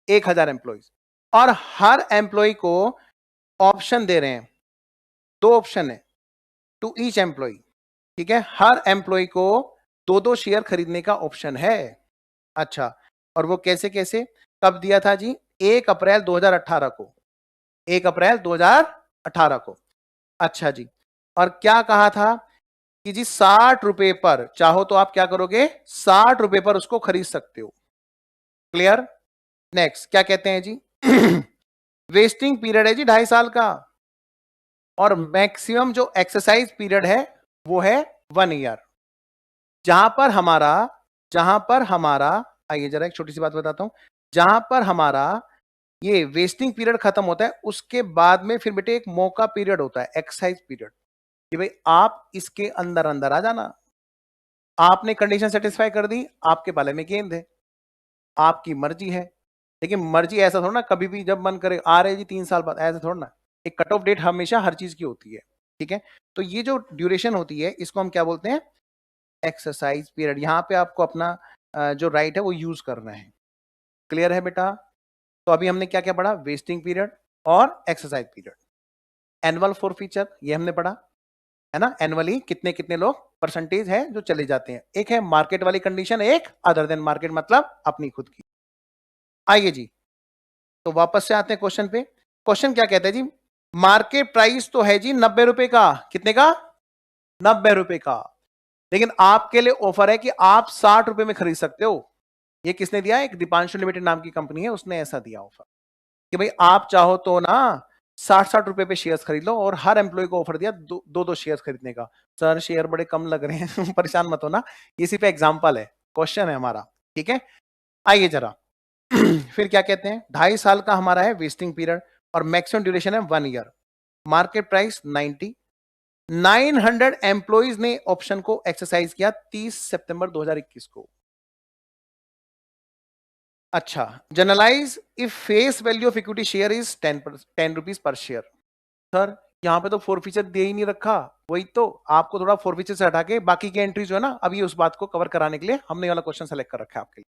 1,000 एम्प्लॉइज, और हर एम्प्लॉय को ऑप्शन दे रहे हैं। 2 ऑप्शन है टू ईच एम्प्लॉय, ठीक है। हर एम्प्लॉय को 2-2 शेयर खरीदने का ऑप्शन है। अच्छा, और वो कैसे कैसे, कब दिया था जी? 1 अप्रैल 2018 को। 1 अप्रैल 2018 को। अच्छा जी, और क्या कहा था कि जी 60 रुपए पर, चाहो तो आप क्या करोगे, 60 रुपए पर उसको खरीद सकते हो। क्लियर? नेक्स्ट क्या कहते हैं जी? वेस्टिंग पीरियड है जी 2.5 साल का, और मैक्सिमम जो एक्सरसाइज पीरियड है वो है 1 ईयर। जहां पर हमारा, आइए जरा एक छोटी सी बात बताता हूं। जहां पर हमारा ये वेस्टिंग पीरियड खत्म होता है, उसके बाद में फिर बेटे एक मौका पीरियड होता है, एक्सरसाइज पीरियड, कि भाई आप इसके अंदर अंदर आ जाना। आपने कंडीशन सेटिस्फाई कर दी, आपके पाले में गेंद है, आपकी मर्जी है। लेकिन मर्जी ऐसा थोड़ा ना, कभी भी जब मन करे आ रहे जी 3 साल बाद, ऐसा थोड़ा ना। एक कट ऑफ डेट हमेशा हर चीज की होती है। ठीक है, तो ये जो ड्यूरेशन होती है इसको हम क्या बोलते हैं, एक्सरसाइज पीरियड। यहाँ पे आपको अपना जो राइट है वो यूज करना है। क्लियर है बेटा? तो अभी हमने क्या क्या पढ़ा, वेस्टिंग पीरियड और एक्सरसाइज पीरियड। एनुअल फॉरफीचर ये हमने पढ़ा है ना, एनुअली कितने कितने लोग परसेंटेज है जो चले जाते हैं। एक है मार्केट वाली कंडीशन, एक अदर देन मार्केट मतलब अपनी खुद की। आइए जी, तो वापस से आते हैं क्वेश्चन पे। क्वेश्चन क्या कहता है जी, मार्केट प्राइस तो है जी 90 रुपए का, कितने का, 90 रुपए का, लेकिन आपके लिए ऑफर है कि आप 60 रुपए में खरीद सकते हो। ये किसने दिया, एक दीपांशु लिमिटेड नाम की कंपनी है, उसने ऐसा दिया ऑफर कि भाई आप चाहो तो ना 60-60 रुपए पे शेयर्स खरीद लो, और हर एम्प्लॉय को ऑफर दिया दो शेयर्स खरीदने का। सर शेयर बड़े कम लग रहे हैं परेशान मत होना, ये सिर्फ एग्जांपल है, क्वेश्चन है हमारा, ठीक है। आइए जरा फिर क्या कहते हैं, 2.5 साल का हमारा है वेस्टिंग पीरियड और मैक्सिमम ड्यूरेशन है 1 ईयर। मार्केट प्राइस 90, 900 एम्प्लॉइज ने ऑप्शन को एक्सरसाइज किया 30 सितंबर 2021 को। अच्छा, generalise if face value of equity share is 10 rupees per share. Sir यहाँ पे तो फोर फीचर दे ही नहीं रखा, वही तो आपको थोड़ा फोर फीचर से हटा के बाकी की एंट्री जो है ना, अभी उस बात को कवर कराने के लिए हमने वाला क्वेश्चन सेलेक्ट कर रखा है आपके लिए।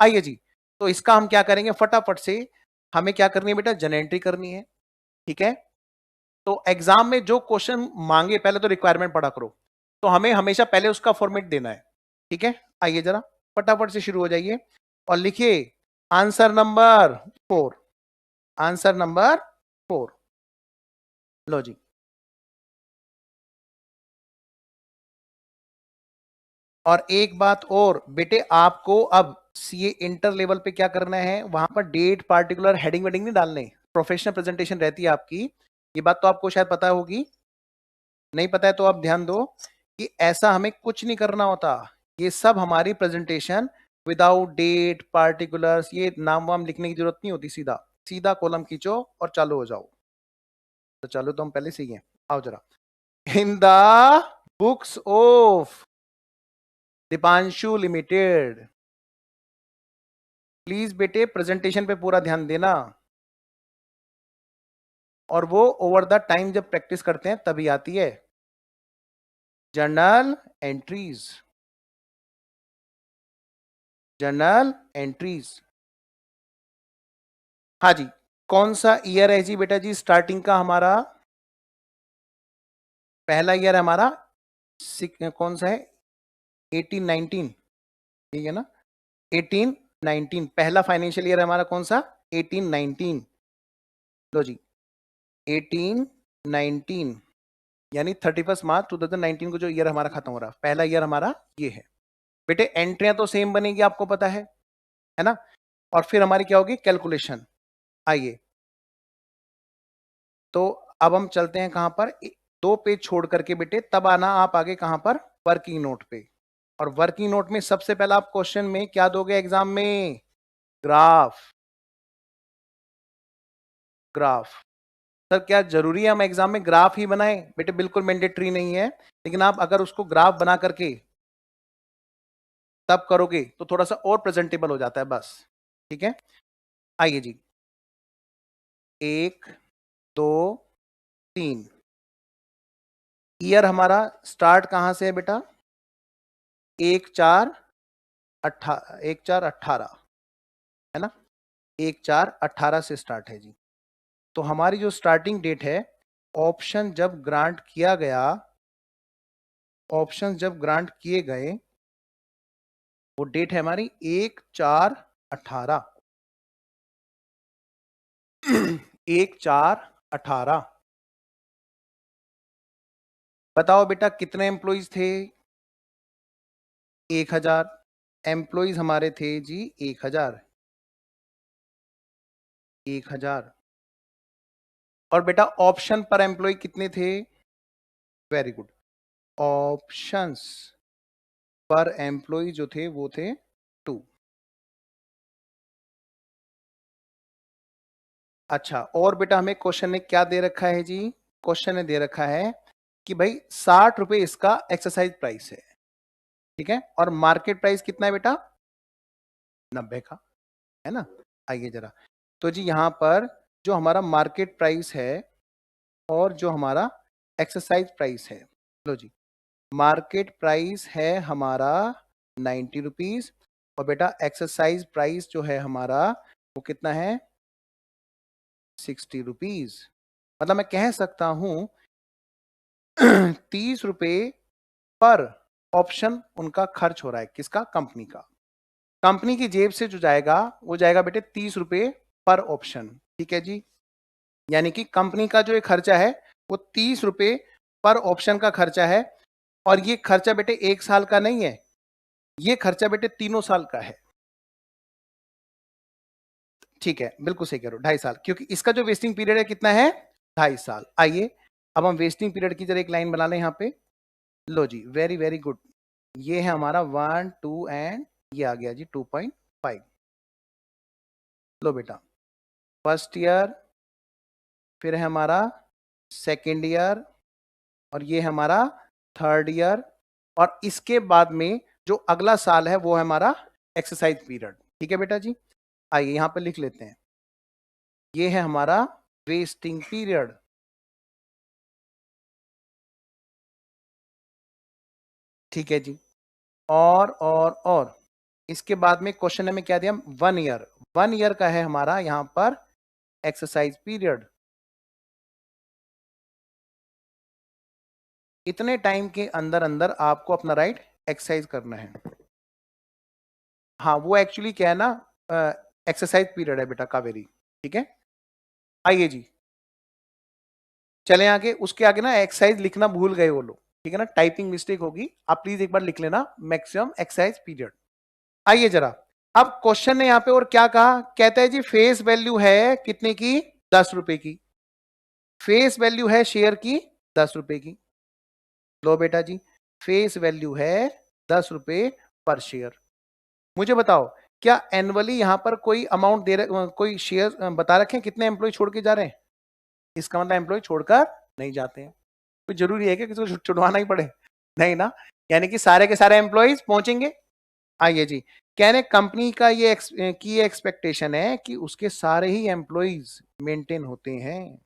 आइए जी, तो इसका हम क्या करेंगे फटाफट से, हमें क्या करनी है बेटा, जन एंट्री करनी है, ठीक है। तो एग्जाम में जो क्वेश्चन मांगे पहले तो रिक्वायरमेंट पढ़ा करो, तो हमें हमेशा पहले उसका फॉर्मेट देना है, ठीक है। आइए जरा फटाफट से शुरू हो जाइए और लिखिए आंसर नंबर 4, आंसर नंबर 4। लो जी, और एक बात और बेटे, आपको अब सीए इंटर लेवल पे क्या करना है, वहां पर डेट पार्टिकुलर हेडिंग वेडिंग नहीं डालने, प्रोफेशनल प्रेजेंटेशन रहती है आपकी, ये बात तो आपको शायद पता होगी, नहीं पता है तो आप ध्यान दो कि ऐसा हमें कुछ नहीं करना होता। ये सब हमारी प्रेजेंटेशन विदाउट डेट पार्टिकुलर्स, ये नाम वाम लिखने की जरूरत नहीं होती, सीधा सीधा कॉलम खींचो और चालू हो जाओ। तो चलो तो हम पहले से ही हैं, आओ जरा। In the books of Deepanshu limited, please बेटे प्रेजेंटेशन पे पूरा ध्यान देना, और वो ओवर द टाइम जब प्रैक्टिस करते हैं तभी आती है। जर्नल एंट्रीज, जर्नल एंट्रीज, हाँ जी। कौन सा ईयर है जी बेटा जी स्टार्टिंग का हमारा, पहला ईयर हमारा कौन सा है, 18-19, ठीक है ना, 18-19 पहला फाइनेंशियल ईयर हमारा कौन सा, 18-19। लो जी 18-19 यानी 31 मार्च 2019 को जो ईयर हमारा खत्म हो रहा, पहला ईयर हमारा ये है। बेटे एंट्रियां तो सेम बनेगी, आपको पता है ना, और फिर हमारी क्या होगी कैलकुलेशन। आइए, तो अब हम चलते हैं कहां पर, 2 पेज छोड़ करके बेटे, तब आना आप आगे कहां पर, वर्किंग नोट पे। और वर्किंग नोट में सबसे पहला आप क्वेश्चन में क्या दोगे एग्जाम में, ग्राफ, ग्राफ। सर क्या जरूरी है हम एग्जाम में ग्राफ ही बनाएं, बेटे बिल्कुल मैंडेटरी नहीं है, लेकिन आप अगर उसको ग्राफ बना करके तब करोगे तो थोड़ा सा और प्रेजेंटेबल हो जाता है बस, ठीक है। आइए जी, 1 2 3, ईयर हमारा स्टार्ट कहां से है बेटा, 1/4/18 है ना, 1/4/18 से स्टार्ट है जी। तो हमारी जो स्टार्टिंग डेट है, ऑप्शन जब ग्रांट किया गया, ऑप्शन जब ग्रांट किए गए, वो डेट है हमारी 1/4/18 1/4/18। बताओ बेटा कितने एम्प्लॉइज थे, 1000 एम्प्लॉइज हमारे थे जी, 1000, 1000। और बेटा ऑप्शन पर एम्प्लॉय कितने थे, वेरी गुड, ऑप्शंस पर एम्प्लॉय जो थे वो थे 2। अच्छा, और बेटा हमें क्वेश्चन ने क्या दे रखा है जी, क्वेश्चन ने दे रखा है कि भाई 60 रुपए इसका एक्सरसाइज प्राइस है, ठीक है, और मार्केट प्राइस कितना है बेटा, 90 का, है ना। आइए जरा, तो जी यहां पर जो हमारा मार्केट प्राइस है और जो हमारा एक्सरसाइज प्राइस है, लो जी, मार्केट प्राइस है हमारा 90 रुपीज और बेटा एक्सरसाइज प्राइस जो है हमारा वो कितना है 60 रुपीज। मतलब मैं कह सकता हूं 30 रुपए पर ऑप्शन उनका खर्च हो रहा है, किसका, कंपनी का। कंपनी की जेब से जो जाएगा वो जाएगा बेटे 30 रुपए पर ऑप्शन, ठीक है जी। यानी कि कंपनी का जो ये खर्चा है वो 30 रुपए पर ऑप्शन का खर्चा है। और ये खर्चा बेटे 1 साल का नहीं है, ये खर्चा बेटे 3 साल का है। ठीक है, बिल्कुल सही कह रहे हो, 2.5 साल, क्योंकि इसका जो वेस्टिंग पीरियड है कितना है, 2.5 साल। आइए अब हम वेस्टिंग पीरियड की जरा एक लाइन बना लें यहाँ पे। लो जी, वेरी वेरी गुड। ये है हमारा 1 2 एंड ये आ गया जी 2.5। लो बेटा, फर्स्ट ईयर, फिर है हमारा सेकेंड ईयर, और ये है हमारा थर्ड ईयर, और इसके बाद में जो अगला साल है वो है हमारा एक्सरसाइज पीरियड। ठीक है बेटा जी, आइए यहां पर लिख लेते हैं, ये है हमारा वेस्टिंग पीरियड। ठीक है जी, और इसके बाद में क्वेश्चन में क्या दिया, 1 ईयर, 1 ईयर का है हमारा यहां पर एक्सरसाइज पीरियड। इतने टाइम के अंदर अंदर आपको अपना राइट एक्सरसाइज करना है। हाँ, वो एक्चुअली क्या है ना, एक्सरसाइज पीरियड है बेटा कावेरी। ठीक है, आइए जी चले आगे। उसके आगे ना एक्सरसाइज लिखना भूल गए वो लोग, ठीक है ना, टाइपिंग मिस्टेक होगी, आप प्लीज एक बार लिख लेना मैक्सिमम एक्सरसाइज पीरियड। आइए जरा, अब क्वेश्चन ने यहां पे और क्या कहा, कहता है जी फेस वैल्यू है कितने की, 10 रुपए की। फेस वैल्यू है शेयर की 10 रुपए की। लो बेटा जी, फेस वैल्यू है 10 रुपए पर शेयर। मुझे बताओ, क्या एनुअली यहां पर कोई अमाउंट दे रहे, कोई शेयर बता रखे कितने एम्प्लॉय छोड़ के जा रहे हैं? इसका मतलब एम्प्लॉय छोड़कर नहीं जाते हैं। तो जरूरी है कि किसी को छुड़वाना ही पड़े? नहीं ना, यानी कि सारे के सारे एम्प्लॉयज पहुंचेंगे। आइए जी, कहने कंपनी का ये की एक्सपेक्टेशन है कि उसके सारे ही एम्प्लॉयज मेंटेन होते हैं,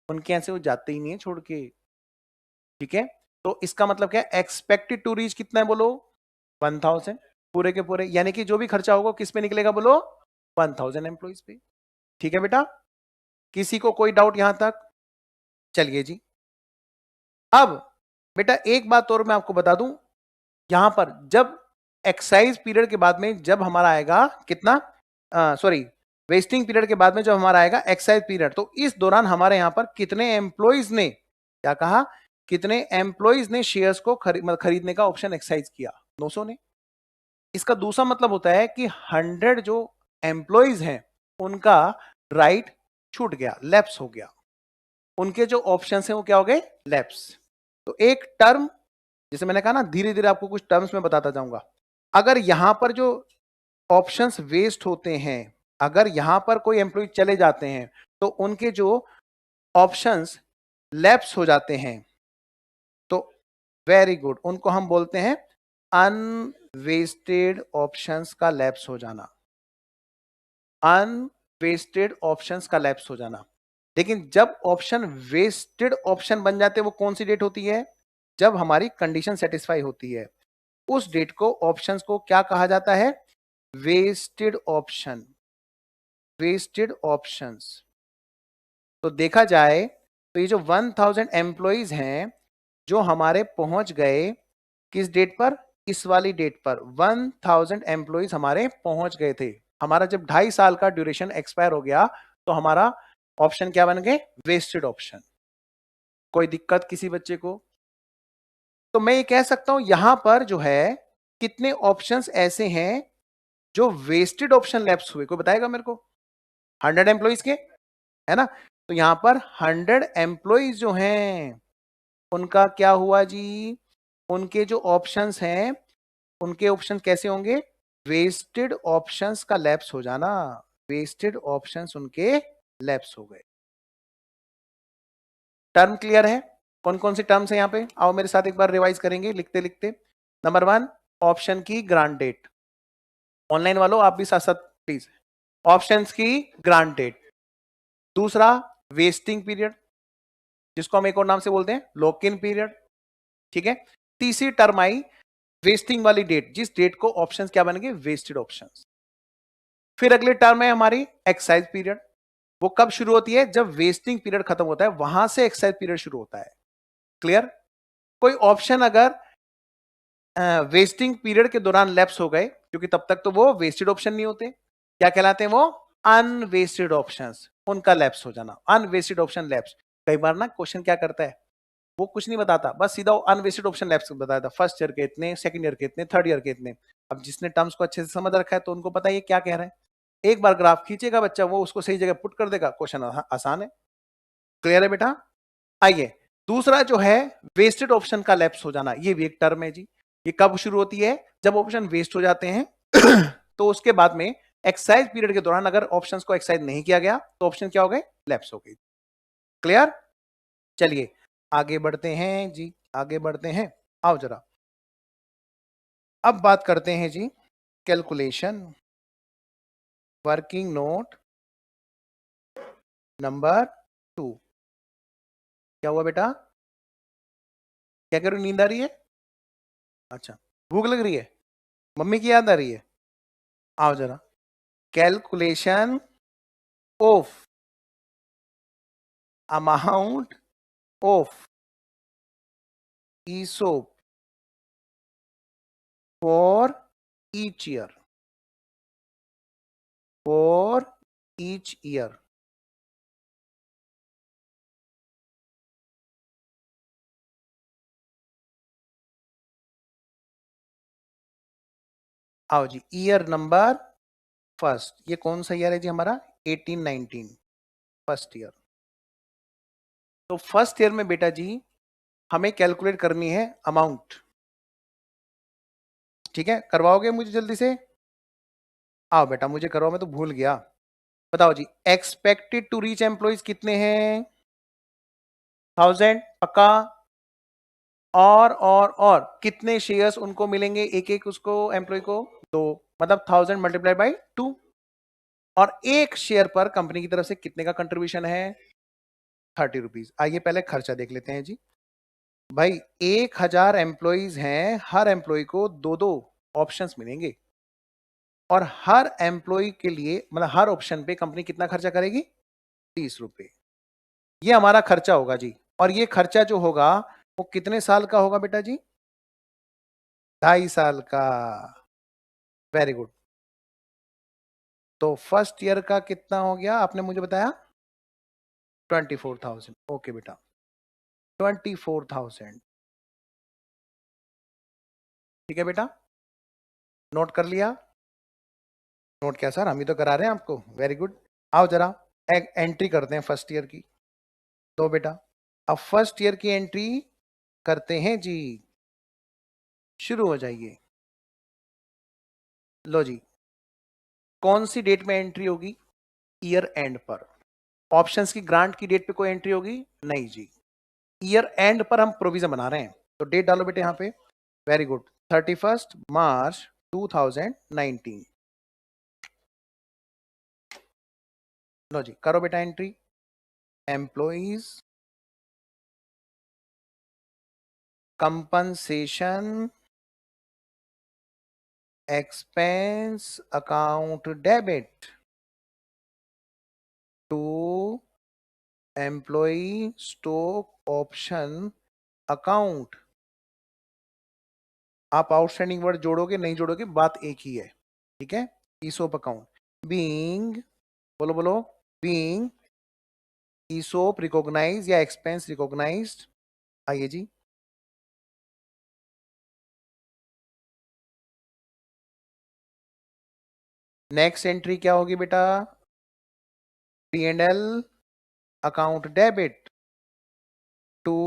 उनके यहां से वो जाते ही नहीं है छोड़ के। ठीक है, तो इसका मतलब क्या है, एक्सपेक्टेड टू रीच कितना है बोलो, 1000 पूरे के पूरे, यानी कि जो भी खर्चा होगा किस पे निकलेगा बोलो, 1000 एम्प्लॉयज पे। ठीक है बेटा, किसी को कोई डाउट यहां तक? चलिए जी, अब बेटा एक बात और मैं आपको बता दूं, यहां पर जब एक्साइज पीरियड के बाद में जब हमारा आएगा कितना, सॉरी वेस्टिंग पीरियड के बाद में जब हमारा आएगा एक्साइज पीरियड, तो इस दौरान हमारे यहां पर कितने एम्प्लॉयज ने क्या कहा, कितने एम्प्लॉयज ने शेयर्स को खरीदने का ऑप्शन एक्साइज किया, 900 ने। इसका दूसरा मतलब होता है कि 100 जो एम्प्लॉयज हैं उनका राइट छूट गया, लैप्स हो गया, उनके जो ऑप्शन हैं वो क्या हो गए, लैप्स। तो एक टर्म, जैसे मैंने कहा ना धीरे धीरे आपको कुछ टर्म्स में बताता जाऊंगा, अगर यहां पर जो ऑप्शंस वेस्ट होते हैं, अगर यहां पर कोई एम्प्लॉय चले जाते हैं तो उनके जो ऑप्शंस लैप्स हो जाते हैं, तो वेरी गुड, उनको हम बोलते हैं अनवेस्टेड ऑप्शंस का लैप्स हो जाना, अनवेस्टेड ऑप्शंस का लैप्स हो जाना। लेकिन जब ऑप्शन वेस्टेड ऑप्शन बन जाते हैं वो कौन सी डेट होती है, जब हमारी कंडीशन सेटिस्फाई होती है, उस डेट को ऑप्शंस को क्या कहा जाता है, वेस्टेड ऑप्शन, वेस्टेड ऑप्शंस। तो देखा जाए तो ये जो 1000 एम्प्लॉइज हैं जो हमारे पहुंच गए किस डेट पर, इस वाली डेट पर 1000 एम्प्लॉइज हमारे पहुंच गए थे। हमारा जब 2.5 साल का ड्यूरेशन एक्सपायर हो गया तो हमारा ऑप्शन क्या बन गए, वेस्टेड ऑप्शन। कोई दिक्कत किसी बच्चे को? तो मैं ये कह सकता हूं यहां पर जो है कितने ऑप्शंस ऐसे हैं जो वेस्टेड ऑप्शन लैप्स हुए, कोई बताएगा मेरे को? 100 एम्प्लॉइज के, है ना, तो यहां पर 100 एम्प्लॉइज जो हैं उनका क्या हुआ जी, उनके जो ऑप्शंस हैं उनके ऑप्शन कैसे होंगे, वेस्टेड ऑप्शंस का लैप्स हो जाना, वेस्टेड ऑप्शंस उनके लैप्स हो गए। टर्म क्लियर है? कौन कौन से टर्म्स है यहाँ पे, आओ मेरे साथ एक बार रिवाइज करेंगे लिखते लिखते। नंबर 1, ऑप्शन की ग्रांट डेट, ऑनलाइन वालों आप भी साथ साथ प्लीज, ऑप्शंस की ग्रांट डेट। दूसरा, वेस्टिंग पीरियड, जिसको हम एक और नाम से बोलते हैं लॉक इन पीरियड। ठीक है, तीसरी टर्म आई वेस्टिंग वाली डेट, जिस डेट को ऑप्शंस क्या बनेंगे, वेस्टेड ऑप्शंस। फिर अगली टर्म है हमारी एक्साइज पीरियड, वो कब शुरू होती है, जब वेस्टिंग पीरियड खत्म होता है, वहां से एक्साइज पीरियड शुरू होता है। क्लियर? कोई ऑप्शन अगर वेस्टिंग पीरियड के दौरान लैप्स हो गए, क्योंकि तब तक तो वो वेस्टेड ऑप्शन नहीं होते, क्या कहलाते हैं वो, अनवेस्टेड ऑप्शंस, उनका लैप्स हो जाना, अनवेस्टेड ऑप्शन लैप्स। कई बार ना क्वेश्चन क्या करता है, वो कुछ नहीं बताता, बस सीधा अनवेस्टेड ऑप्शन लैप्स बताया था, फर्स्ट ईयर के इतने, सेकंड ईयर के इतने, थर्ड ईयर के इतने। अब जिसने टर्म्स को अच्छे से समझ रखा है तो उनको पता है ये क्या कह रहा है, एक बार ग्राफ खींचेगा बच्चा, वो उसको सही जगह पुट कर देगा, क्वेश्चन आसान है। क्लियर है बेटा? आइए, दूसरा जो है वेस्टेड ऑप्शन का लैप्स हो जाना, ये भी एक टर्म है जी। ये कब शुरू होती है, जब ऑप्शन वेस्ट हो जाते हैं तो उसके बाद में एक्सरसाइज पीरियड के दौरान अगर ऑप्शंस को एक्सरसाइज नहीं किया गया तो ऑप्शन क्या हो गए, लैप्स हो गई। क्लियर? चलिए आगे बढ़ते हैं जी, आगे बढ़ते हैं। आओ जरा अब बात करते हैं जी कैलकुलेशन वर्किंग नोट नंबर 2। क्या हुआ बेटा, क्या कह रहे हो, नींद आ रही है? अच्छा, भूख लग रही है, मम्मी की याद आ रही है? आओ जरा, calculation of amount of ESOP for each year, for each year। आओ जी, ईयर नंबर फर्स्ट, ये कौन सा ईयर है जी हमारा, 1819, फर्स्ट ईयर। तो फर्स्ट ईयर में बेटा जी हमें कैलकुलेट करनी है अमाउंट। ठीक है, करवाओगे मुझे जल्दी से? आओ बेटा मुझे करवाओ, मैं तो भूल गया। बताओ जी, एक्सपेक्टेड टू रीच एम्प्लॉइज कितने हैं, 1000 पक्का, और कितने शेयर्स उनको मिलेंगे, एक एक उसको एम्प्लॉय को, दो, मतलब 1000 मल्टीप्लाई बाई 2, और एक शेयर पर कंपनी की तरफ से कितने का कंट्रीब्यूशन है, 30 रुपीज। आइए पहले खर्चा देख लेते हैं जी। भाई 1000 एम्प्लॉइज हैं, हर एम्प्लॉय को दो दो ऑप्शंस मिलेंगे, और हर एम्प्लॉय के लिए मतलब हर ऑप्शन पे कंपनी कितना खर्चा करेगी, 30 रुपए। ये हमारा खर्चा होगा जी, और ये खर्चा जो होगा वो कितने साल का होगा बेटा जी, 2.5 साल का। Very good. तो फर्स्ट ईयर का कितना हो गया आपने मुझे बताया, 24,000। ओके बेटा, 24,000। ठीक है बेटा, नोट कर लिया? नोट क्या सर, हम ही तो करा रहे हैं आपको, वेरी गुड। आओ जरा एक एंट्री करते हैं फर्स्ट ईयर की। तो बेटा अब फर्स्ट ईयर की एंट्री करते हैं जी, शुरू हो जाइए। लो जी, कौन सी डेट में एंट्री होगी, ईयर एंड पर। ऑप्शंस की ग्रांट की डेट पे कोई एंट्री होगी नहीं जी, ईयर एंड पर हम प्रोविजन बना रहे हैं, तो डेट डालो बेटे यहाँ पे। वेरी गुड, 31 मार्च 2019। लो जी करो बेटा entry, employees compensation expense account debit to employ stock option account. आप आउटस्टैंडिंग वर्ड जोड़ोगे नहीं जोड़ोगे, बात एक ही है। ठीक है, ईसोप अकाउंट बीइंग, बोलो बोलो, बीइंग ईसोप रिकॉग्नाइज या एक्सपेंस रिकॉग्नाइज्ड। आइए जी, नेक्स्ट एंट्री क्या होगी बेटा, P&L account debit to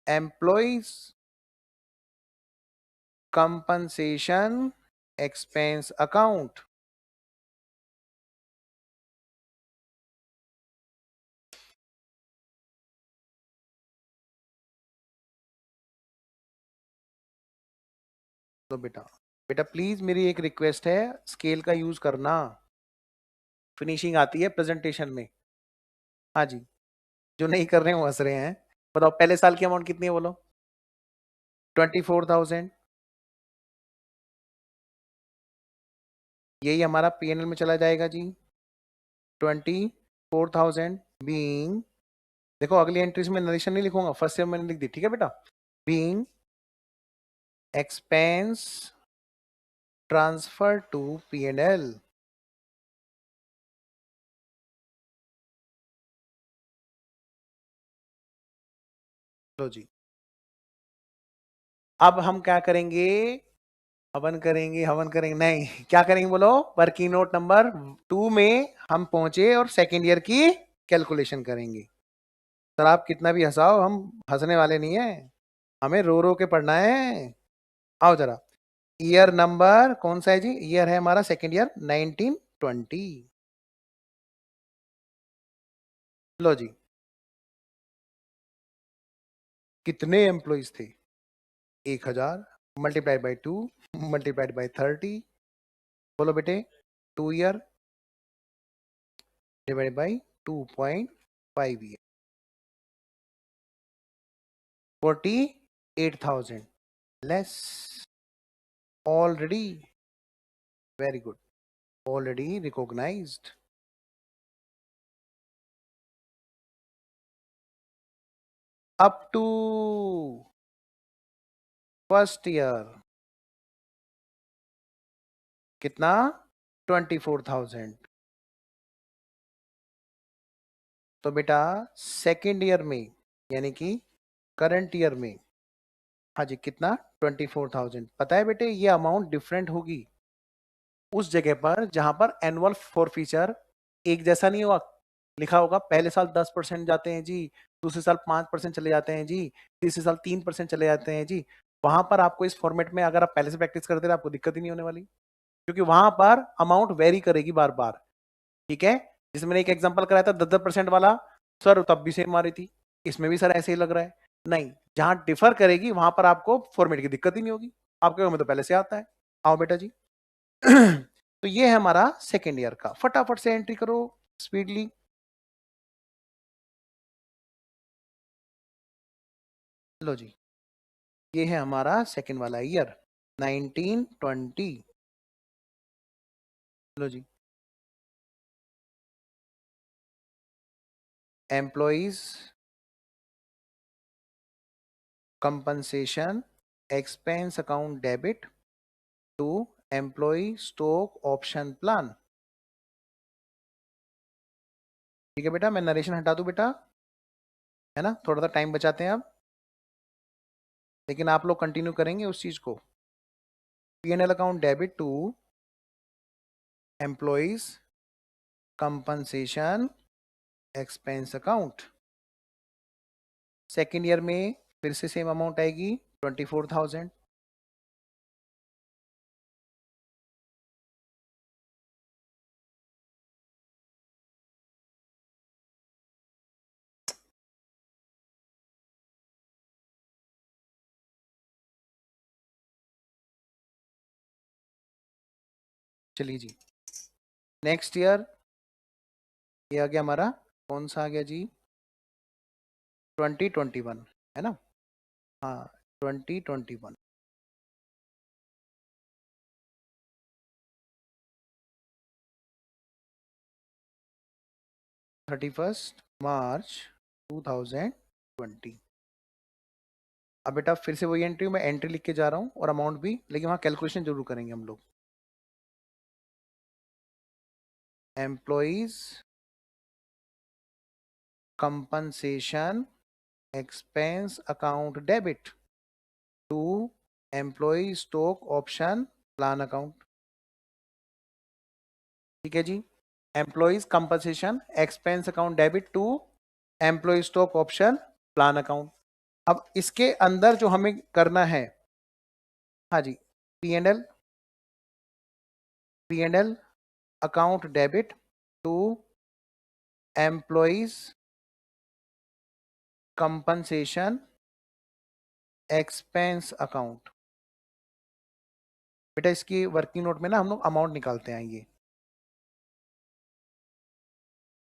employees compensation expense account. तो बेटा बेटा प्लीज मेरी एक रिक्वेस्ट है, स्केल का यूज करना, फिनिशिंग आती है प्रेजेंटेशन में। हाँ जी, जो नहीं कर रहे हैं वो हंस रहे हैं। बताओ पहले साल की अमाउंट कितनी है बोलो? 24,000। यही हमारा पीएनएल में चला जाएगा जी। 24,000 बीइंग, देखो अगली एंट्रीज में नरेशन नहीं लिखूंगा, फर्स्ट ईयर मैंने लिख दी, ठीक है बेटा। Being expense transfer to PNL. लो जी, अब हम क्या करेंगे? हवन करेंगे नहीं, क्या करेंगे बोलो? वर्किंग नोट नंबर 2 में हम पहुंचे और सेकेंड ईयर की कैलकुलेशन करेंगे। सर आप कितना भी हंसाओ, हम हंसने वाले नहीं है, हमें रो रो के पढ़ना है। आओ जरा, ईयर नंबर कौन सा है जी? ईयर है हमारा सेकेंड ईयर 1920। लो जी, कितने एम्प्लॉइज थे? 1000 मल्टीप्लाइड बाई 2 मल्टीप्लाइड बाई 30। बोलो बेटे, 2 year divide by 2.5 year, 48,000 less. Already, very good, already recognised. Up to first year कितना? 24,000। तो बेटा सेकेंड ईयर में यानी कि करंट ईयर में, हाँ जी, कितना? 24,000। पता है बेटे ये अमाउंट डिफरेंट होगी उस जगह पर जहां पर एनुअल फॉरफीचर एक जैसा नहीं होगा। लिखा होगा पहले साल 10% जाते हैं जी, दूसरे साल 5% चले जाते हैं जी, तीसरे साल 3% चले जाते हैं जी। वहां पर आपको इस फॉर्मेट में अगर आप पहले से प्रैक्टिस करते रहे आपको दिक्कत ही नहीं होने वाली, क्योंकि वहां पर अमाउंट वेरी करेगी बार बार। ठीक है, जिसमें मैंने एक एग्जांपल कराया था 10% वाला, सर तब भी सेम आ रही थी, इसमें भी सर ऐसे ही लग रहा है। नहीं, जहां डिफर करेगी वहां पर आपको फॉर्मेट की दिक्कत ही नहीं होगी, आपके में तो पहले से आता है। आओ बेटा जी। तो ये है हमारा सेकेंड ईयर का, फटाफट से एंट्री करो स्पीडली। लो जी, ये है हमारा सेकेंड वाला ईयर 1920। लो जी, employees compensation expense account debit to employ stock option plan. ठीक है बेटा, मैं नरेशन हटा दूं बेटा, है ना, थोड़ा सा टाइम बचाते हैं अब, लेकिन आप लोग कंटिन्यू करेंगे उस चीज को। PNL account debit to employees compensation expense account. Second year में फिर से सेम अमाउंट आएगी 24,000। चलिए जी, नेक्स्ट ईयर ये आ गया हमारा, कौन सा आ गया जी? 2021, है ना? हाँ, 2021। 31 मार्च 2020। अब बेटा फिर से वही एंट्री, मैं एंट्री लिख के जा रहा हूँ और अमाउंट भी, लेकिन वहाँ कैलकुलेशन जरूर करेंगे हम लोग। Employees compensation expense account debit to employ stock option plan account. ठीक है जी, employees compensation expense account debit to employ stock option plan account. अब इसके अंदर जो हमें करना है, हाँ जी, PNL PNL account debit to employees compensation expense account. बेटा इसकी वर्किंग नोट में ना हम लोग अमाउंट निकालते आएंगे।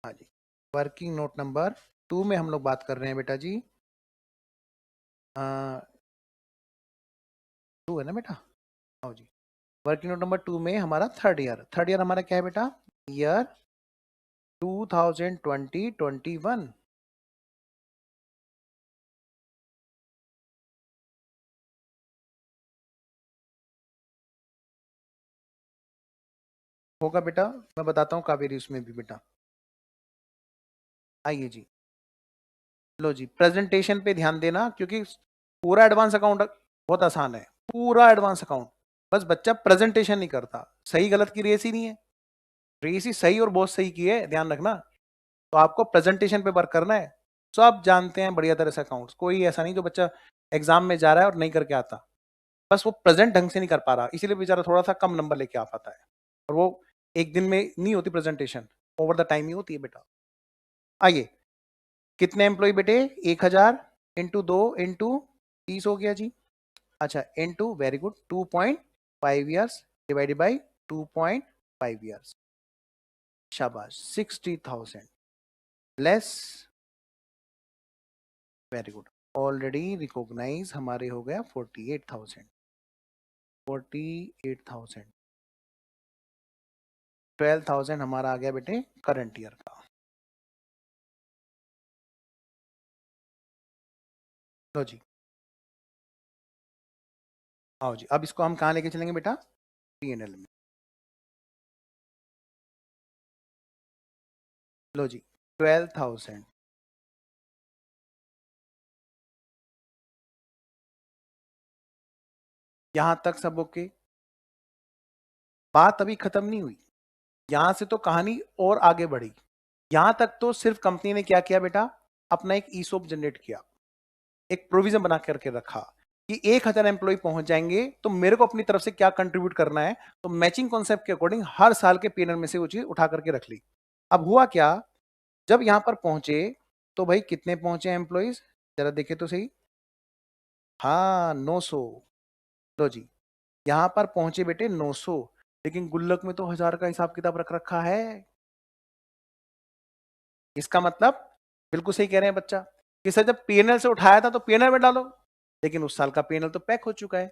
हाँ जी, वर्किंग नोट नंबर 2 में हम लोग बात कर रहे हैं बेटा जी, 2 है ना बेटा, आओ जी। वर्किंग नोट नंबर 2 में हमारा थर्ड ईयर हमारा क्या है बेटा, ईयर 2020-21। होगा बेटा, मैं बताता हूँ कावेरी उसमें भी बेटा। आइए जी, लो जी, प्रेजेंटेशन पे ध्यान देना, क्योंकि पूरा एडवांस अकाउंट बहुत आसान है, पूरा एडवांस अकाउंट, बस बच्चा प्रेजेंटेशन नहीं करता। सही गलत की रेस ही नहीं है, रेस ही सही और बहुत सही की है, ध्यान रखना। तो आपको प्रेजेंटेशन पे वर्क करना है। सब जानते हैं बढ़िया तरह से अकाउंट्स, कोई ऐसा नहीं जो बच्चा एग्जाम में जा रहा है और नहीं करके आता, बस वो प्रेजेंट ढंग से नहीं कर पा रहा, इसीलिए बेचारा थोड़ा सा कम नंबर लेके आ पाता है। और वो एक दिन में नहीं होती प्रेजेंटेशन, ओवर द टाइम ही होती है बेटा। आइए, कितने एम्प्लॉय बेटे, 1000 इंटू 2 इंटू 30 हो गया जी। अच्छा, into, very good, 2.5 years divided by 2.5 years, शाबाश, 60,000 less, very good, already recognise हमारे हो गया 48,000, 12,000 हमारा आ गया बेटे करंट ईयर का। लो जी, आओ जी, अब इसको हम कहाँ लेके चलेंगे बेटा, P&L में। लो जी, 12,000, यहां तक सब ओके, बात अभी खत्म नहीं हुई, यहां से तो कहानी और आगे बढ़ी। यहां तक तो सिर्फ कंपनी ने क्या किया बेटा, अपना एक ईसोप जनरेट किया, एक प्रोविजन बना करके रखा कि 1000 एम्प्लॉय पहुंच जाएंगे तो मेरे को अपनी तरफ से क्या कंट्रीब्यूट करना है, तो मैचिंग कॉन्सेप्ट के अकॉर्डिंग हर साल के P&L में से वो चीज उठा करके रख ली। अब हुआ क्या, जब यहां पर पहुंचे तो भाई कितने पहुंचे एम्प्लॉइज, जरा देखे तो सही, हाँ 900। लो जी, यहां पर पहुंचे बेटे 900, लेकिन गुल्लक में तो 1000 का हिसाब किताब रख रखा है। इसका मतलब, बिल्कुल सही कह रहे हैं बच्चा, कि सर जब P&L से उठाया था तो P&L में डालो, लेकिन उस साल का P&L तो पैक हो चुका है।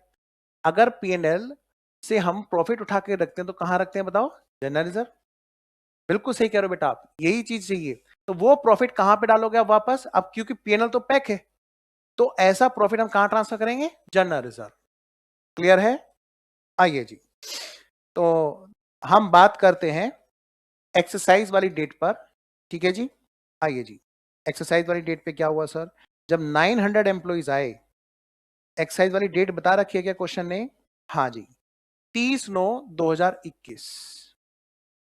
अगर P&L से हम प्रॉफिट उठा के रखते हैं तो कहां रखते हैं बताओ, जनरल रिजर्व। बिल्कुल सही कह रहे हो बेटा आप, यही चीज चाहिए। तो वो प्रॉफिट कहां पे डालोगे आप वापस, अब क्योंकि P&L तो पैक है, तो ऐसा प्रॉफिट हम कहां ट्रांसफर करेंगे, जनरल रिजर्व। क्लियर है? आइए जी, तो हम बात करते हैं एक्सरसाइज वाली डेट पर, ठीक है जी। आइए जी, एक्सरसाइज वाली डेट पे क्या हुआ सर, जब 900 एम्प्लॉइज आए, एक्सरसाइज वाली डेट बता रखी है क्या क्वेश्चन ने, हाँ जी, 30/9/2021।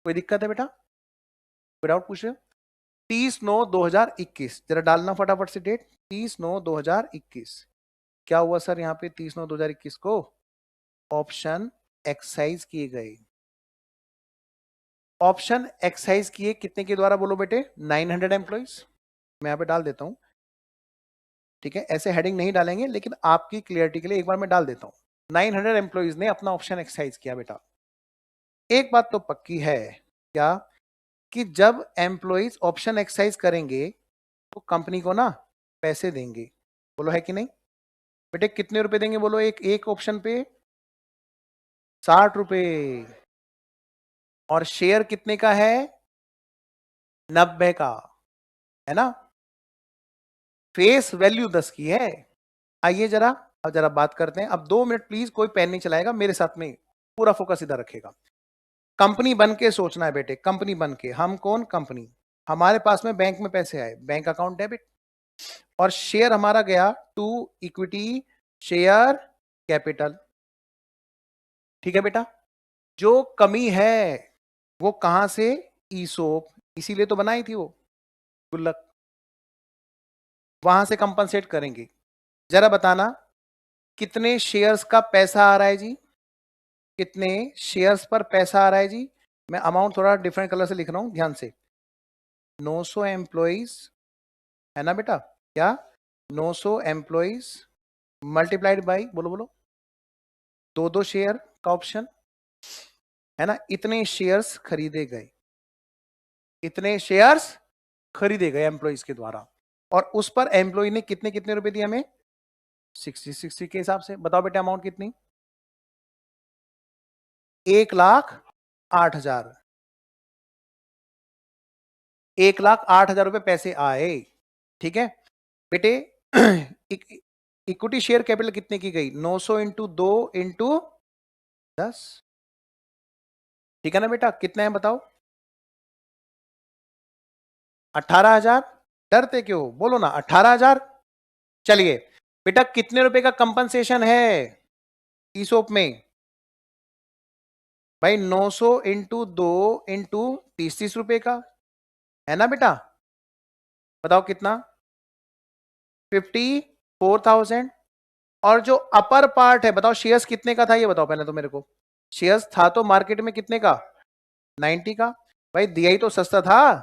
कोई दिक्कत है बेटा, कोई डाउट पूछ रहे हो, 30/9/2021, जरा डालना फटाफट से डेट, 30/9/2021। क्या हुआ सर यहाँ पे 30/9/2021 को, ऑप्शन एक्सरसाइज किए गए, ऑप्शन एक्सरसाइज किए कितने के द्वारा बोलो बेटे, 900 एम्प्लॉइज। मैं यहाँ पे डाल देता हूँ, ठीक है, ऐसे हेडिंग नहीं डालेंगे, लेकिन आपकी क्लियरिटी के लिए एक बार मैं डाल देता हूँ। 900 एम्प्लॉइज ने अपना ऑप्शन एक्सरसाइज किया बेटा। एक बात तो पक्की है, क्या, कि जब एम्प्लॉइज ऑप्शन एक्सरसाइज करेंगे तो कंपनी को ना पैसे देंगे, बोलो है कि नहीं बेटे, कितने रुपए देंगे बोलो, एक एक ऑप्शन पे 60 रुपए, और शेयर कितने का है, 90 का, है ना, फेस वैल्यू 10 की है। आइए जरा, अब जरा बात करते हैं, अब 2 मिनट प्लीज, कोई पेन नहीं चलाएगा, मेरे साथ में पूरा फोकस इधर रखेगा। कंपनी बन के सोचना है बेटे, कंपनी बन के, हम कौन, कंपनी, हमारे पास में बैंक में पैसे आए, बैंक अकाउंट डेबिट, और शेयर हमारा गया टू इक्विटी शेयर कैपिटल, ठीक है बेटा। जो कमी है वो कहां से, ईसोप, इसीलिए तो बनाई थी वो गुल्लक, वहां से कंपनसेट करेंगे। जरा बताना कितने शेयर्स का पैसा आ रहा है जी, कितने शेयर्स पर पैसा आ रहा है जी, मैं अमाउंट थोड़ा डिफरेंट कलर से लिख रहा हूं, ध्यान से, 900 एम्प्लॉइज, है ना बेटा, क्या, 900 एम्प्लॉइज मल्टीप्लाइड बाई, बोलो बोलो, 2 शेयर का ऑप्शन, है ना, इतने शेयर्स खरीदे गए, इतने शेयर्स खरीदे गए एम्प्लॉइज के द्वारा। और उस पर एम्प्लॉय ने कितने कितने रुपए दिए हमें? 60 के हिसाब से। बताओ बेटा अमाउंट कितनी? 1,08,000। 1,08,000 रुपए पैसे आए। ठीक है बेटे। इक्विटी शेयर कैपिटल कितने की गई? 900 इंटू 2 इंटू 10। ठीक है ना बेटा? कितना है बताओ? 18,000। डरते क्यों? बोलो ना 18,000। चलिए बेटा कितने रुपए का कंपनसेशन है ईसोप में? भाई 900 इंटू 2 इंटू 30 रुपए का है ना बेटा? बताओ कितना? 54,000। और जो अपर पार्ट है बताओ शेयर्स कितने का था ये बताओ पहले तो मेरे को। शेयर्स था तो मार्केट में कितने का? 90 का। भाई दिया ही तो सस्ता था।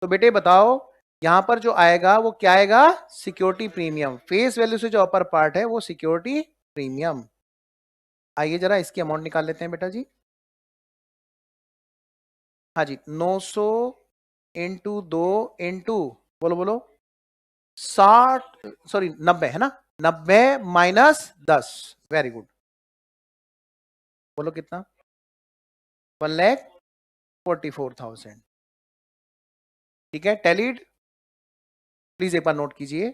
तो बेटे बताओ यहां पर जो आएगा वो क्या आएगा? Security premium. फेस वैल्यू से जो अपर पार्ट है वो सिक्योरिटी प्रीमियम। आइए जरा इसकी अमाउंट निकाल लेते हैं बेटा जी। हाँ जी 900 इंटू 2 इंटू बोलो बोलो 60 सॉरी 90 है ना? 90 माइनस 10। Very good. बोलो कितना? 1,44,000। ठीक है टैलीड। प्लीज एक बार नोट कीजिए।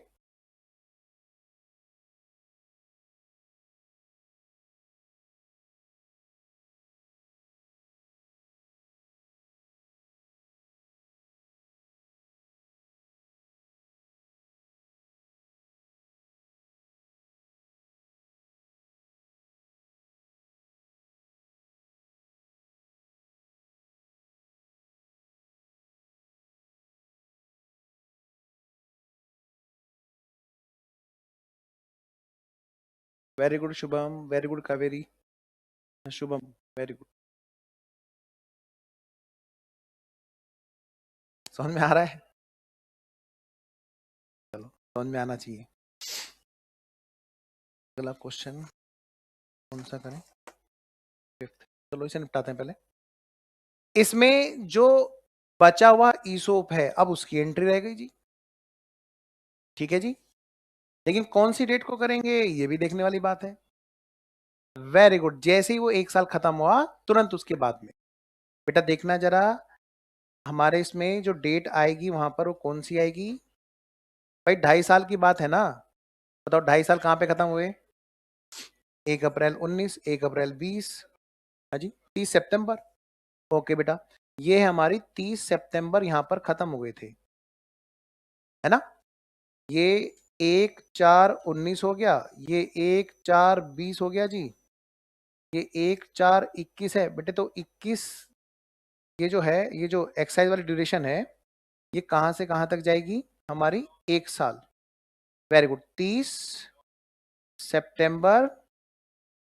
Very good Shubham, very good Kaveri. Shubham very good. समझ में आ रहा है? चलो समझ में आना चाहिए। अगला क्वेश्चन कौन सा करें? फिफ्थ। चलो इसे निपटाते हैं पहले। इसमें जो बचा हुआ ईसोप है अब उसकी एंट्री रह गई जी। ठीक है जी। लेकिन कौन सी डेट को करेंगे ये भी देखने वाली बात है। Very good. जैसे ही वो 1 साल खत्म हुआ तुरंत उसके बाद में बेटा देखना जरा हमारे इसमें जो डेट आएगी वहां पर वो कौन सी आएगी? भाई 2.5 साल की बात है ना? बताओ 2.5 साल कहां पे खत्म हुए? 1 अप्रैल 19, 1 अप्रैल 20। हाँ जी 30 सितंबर। ओके बेटा ये है हमारी 30 सितंबर यहां पर खत्म हो गए थे है ना? ये 1/4/19 हो गया, ये 1/4/20 हो गया जी, ये 1/4/21 है बेटे। तो 21 ये जो है ये जो एक्साइज वाली ड्यूरेशन है ये कहां से कहां तक जाएगी? हमारी 1 साल। Very good. 30 सितंबर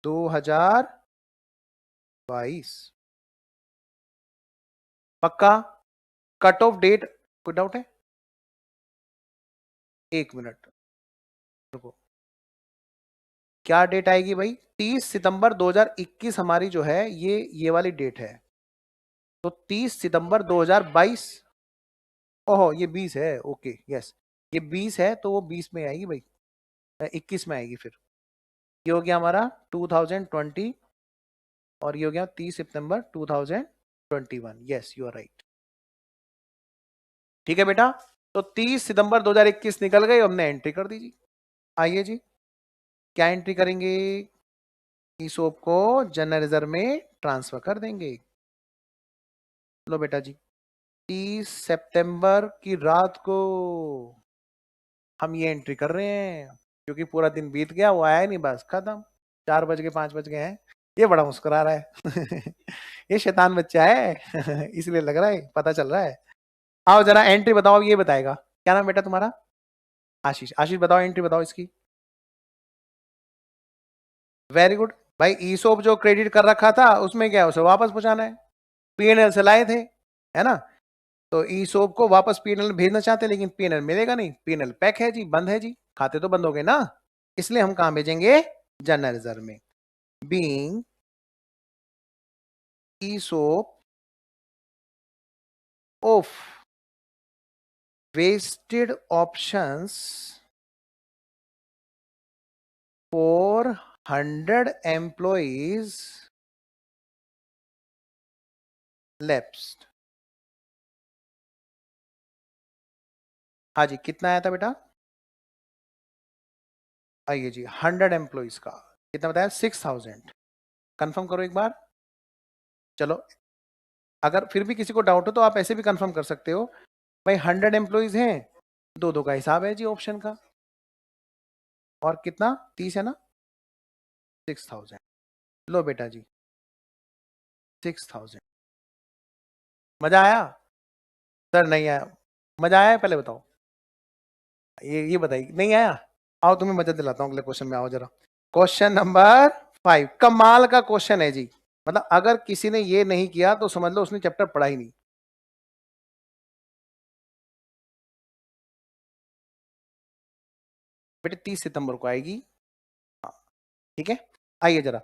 2022। पक्का? कट ऑफ डेट कोई डाउट है? 1 मिनट रुको। क्या डेट आएगी भाई? 30 सितंबर 2021 हमारी जो है ये वाली डेट है। तो 30 सितंबर 2022। ओहो ये 20 है। ओके यस ये 20 है तो वो 20 में आएगी भाई, 21 में आएगी। फिर ये हो गया हमारा 2020 और ये हो गया 30 सितंबर 2021। Yes you are right. ठीक है बेटा। तो 30 सितंबर 2021 निकल गए, हमने एंट्री कर दी जी। आइए जी क्या एंट्री करेंगे? ईसोप को जनरल रिजर्व में ट्रांसफर कर देंगे। लो बेटा जी 30 सितंबर की रात को हम ये एंट्री कर रहे हैं क्योंकि पूरा दिन बीत गया वो आया नहीं, बस खत्म। 4 बज गए 5 बज गए हैं। ये बड़ा मुस्कुरा रहा है ये शैतान बच्चा है इसलिए लग रहा है, पता चल रहा है। आओ जरा एंट्री बताओ, ये बताएगा। क्या नाम बेटा तुम्हारा? आशीष। आशीष बताओ एंट्री बताओ इसकी। Very good. भाई ईसोप जो क्रेडिट कर रखा था उसमें क्या है, उसे वापस पहुंचाना है। पीएनएल से लाए थे है ना? तो ईसोप को वापस पीएनएल भेजना चाहते हैं लेकिन पीएनएल मिलेगा नहीं, पीएनएल पैक है जी, बंद है जी, खाते तो बंद हो गए ना। इसलिए हम कहां भेजेंगे? जनरल रिजर्व में। Being ESOP of vested options for 100 employees lapsed. हाँ जी, कितना आया था बेटा? आइए जी, 100 एम्प्लॉइज का कितना बताया? 6000। कंफर्म करो एक बार। चलो, अगर फिर भी किसी को डाउट हो तो आप ऐसे भी कंफर्म कर सकते हो भाई। 100 एम्प्लॉइज हैं, दो दो का हिसाब है जी ऑप्शन का। और कितना? 30 है ना? 6000। लो बेटा जी, 6000। मजा आया? सर नहीं आया। मजा आया पहले बताओ। ये बताइए, नहीं आया? आओ तुम्हें मजा दिलाता हूँ, अगले क्वेश्चन में आओ जरा। क्वेश्चन नंबर 5, कमाल का क्वेश्चन है जी। मतलब अगर किसी ने ये नहीं किया तो समझ लो उसने चैप्टर पढ़ा ही नहीं। बेटे 30 सितंबर को आएगी। हाँ, ठीक है। आइए जरा,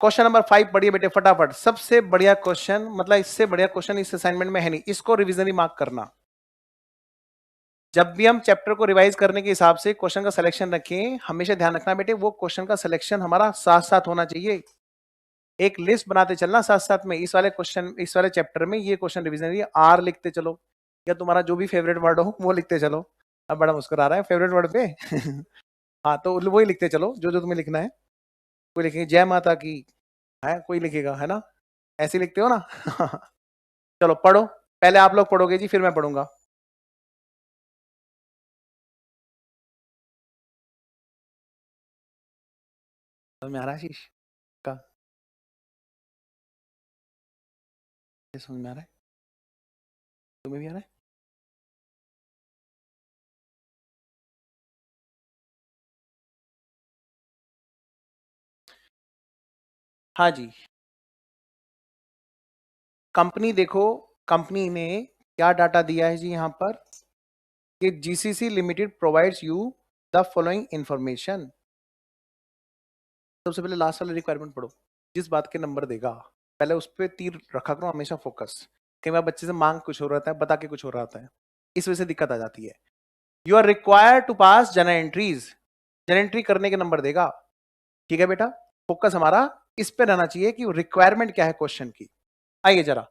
क्वेश्चन नंबर 5 पढ़िए बेटे फटाफट। सबसे बढ़िया क्वेश्चन, मतलब इससे बढ़िया क्वेश्चन इस असाइनमेंट में है नहीं। इसको रिविजनरी मार्क करना। जब भी हम चैप्टर को रिवाइज करने के हिसाब से क्वेश्चन का सिलेक्शन रखें, हमेशा ध्यान रखना बेटे वो क्वेश्चन का सिलेक्शन हमारा साथ साथ होना चाहिए। एक लिस्ट बनाते चलना साथ साथ में। इस वाले क्वेश्चन, इस वाले चैप्टर में ये क्वेश्चन रिविजनरी आर लिखते चलो, या तुम्हारा जो भी फेवरेट वर्ड हो वो लिखते चलो। अब बड़ा मुस्कुरा रहा है फेवरेट वर्ड पे। हाँ, तो वही लिखते चलो जो जो तुम्हें लिखना है। कोई लिखेंगे जय माता की, है कोई लिखेगा, है ना? ऐसे लिखते हो ना? चलो पढ़ो, पहले आप लोग पढ़ोगे जी, फिर मैं पढ़ूंगा। समझ में आ रहा है आशीष का? ये समझ में आ रहा है? तुम्हें भी आ रहा है? हाँ जी। कंपनी देखो, कंपनी ने क्या डाटा दिया है जी यहाँ पर कि GCC limited provides you the following information. सबसे पहले लास्ट वाला रिक्वायरमेंट पढ़ो। जिस बात के नंबर देगा पहले उस पर तीर रखा करो हमेशा, फोकस। कई बार बच्चे से मांग कुछ हो रहा है, बता के कुछ हो रहा है, इस वजह से दिक्कत आ जाती है। You are required to pass general entries. General entry करने के नंबर देगा। ठीक है बेटा, फोकस हमारा इस पे रहना चाहिए कि रिक्वायरमेंट क्या है क्वेश्चन की। आइए जरा,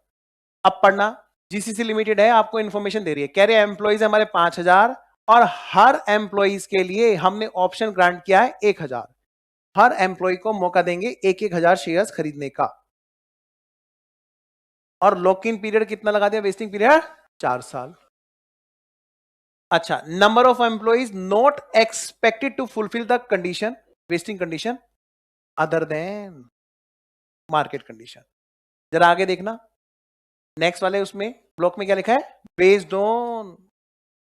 अब पढ़ना। जीसीसी लिमिटेड है, आपको इंफॉर्मेशन दे रही है, कह रहे हैं एम्प्लॉइज हमारे 5000 और हर एम्प्लॉइज के लिए हमने ऑप्शन ग्रांट किया है 1000। हर एम्प्लॉय को मौका देंगे 1000 शेयर्स खरीदने का। और लॉक इन पीरियड कितना लगा दिया? वेस्टिंग पीरियड 4 साल। अच्छा, number of employees not expected to fulfil the condition, vesting condition other than market condition. जरा आगे देखना, नेक्स्ट वाले उसमें ब्लॉक में क्या लिखा है? बेस्ड ऑन,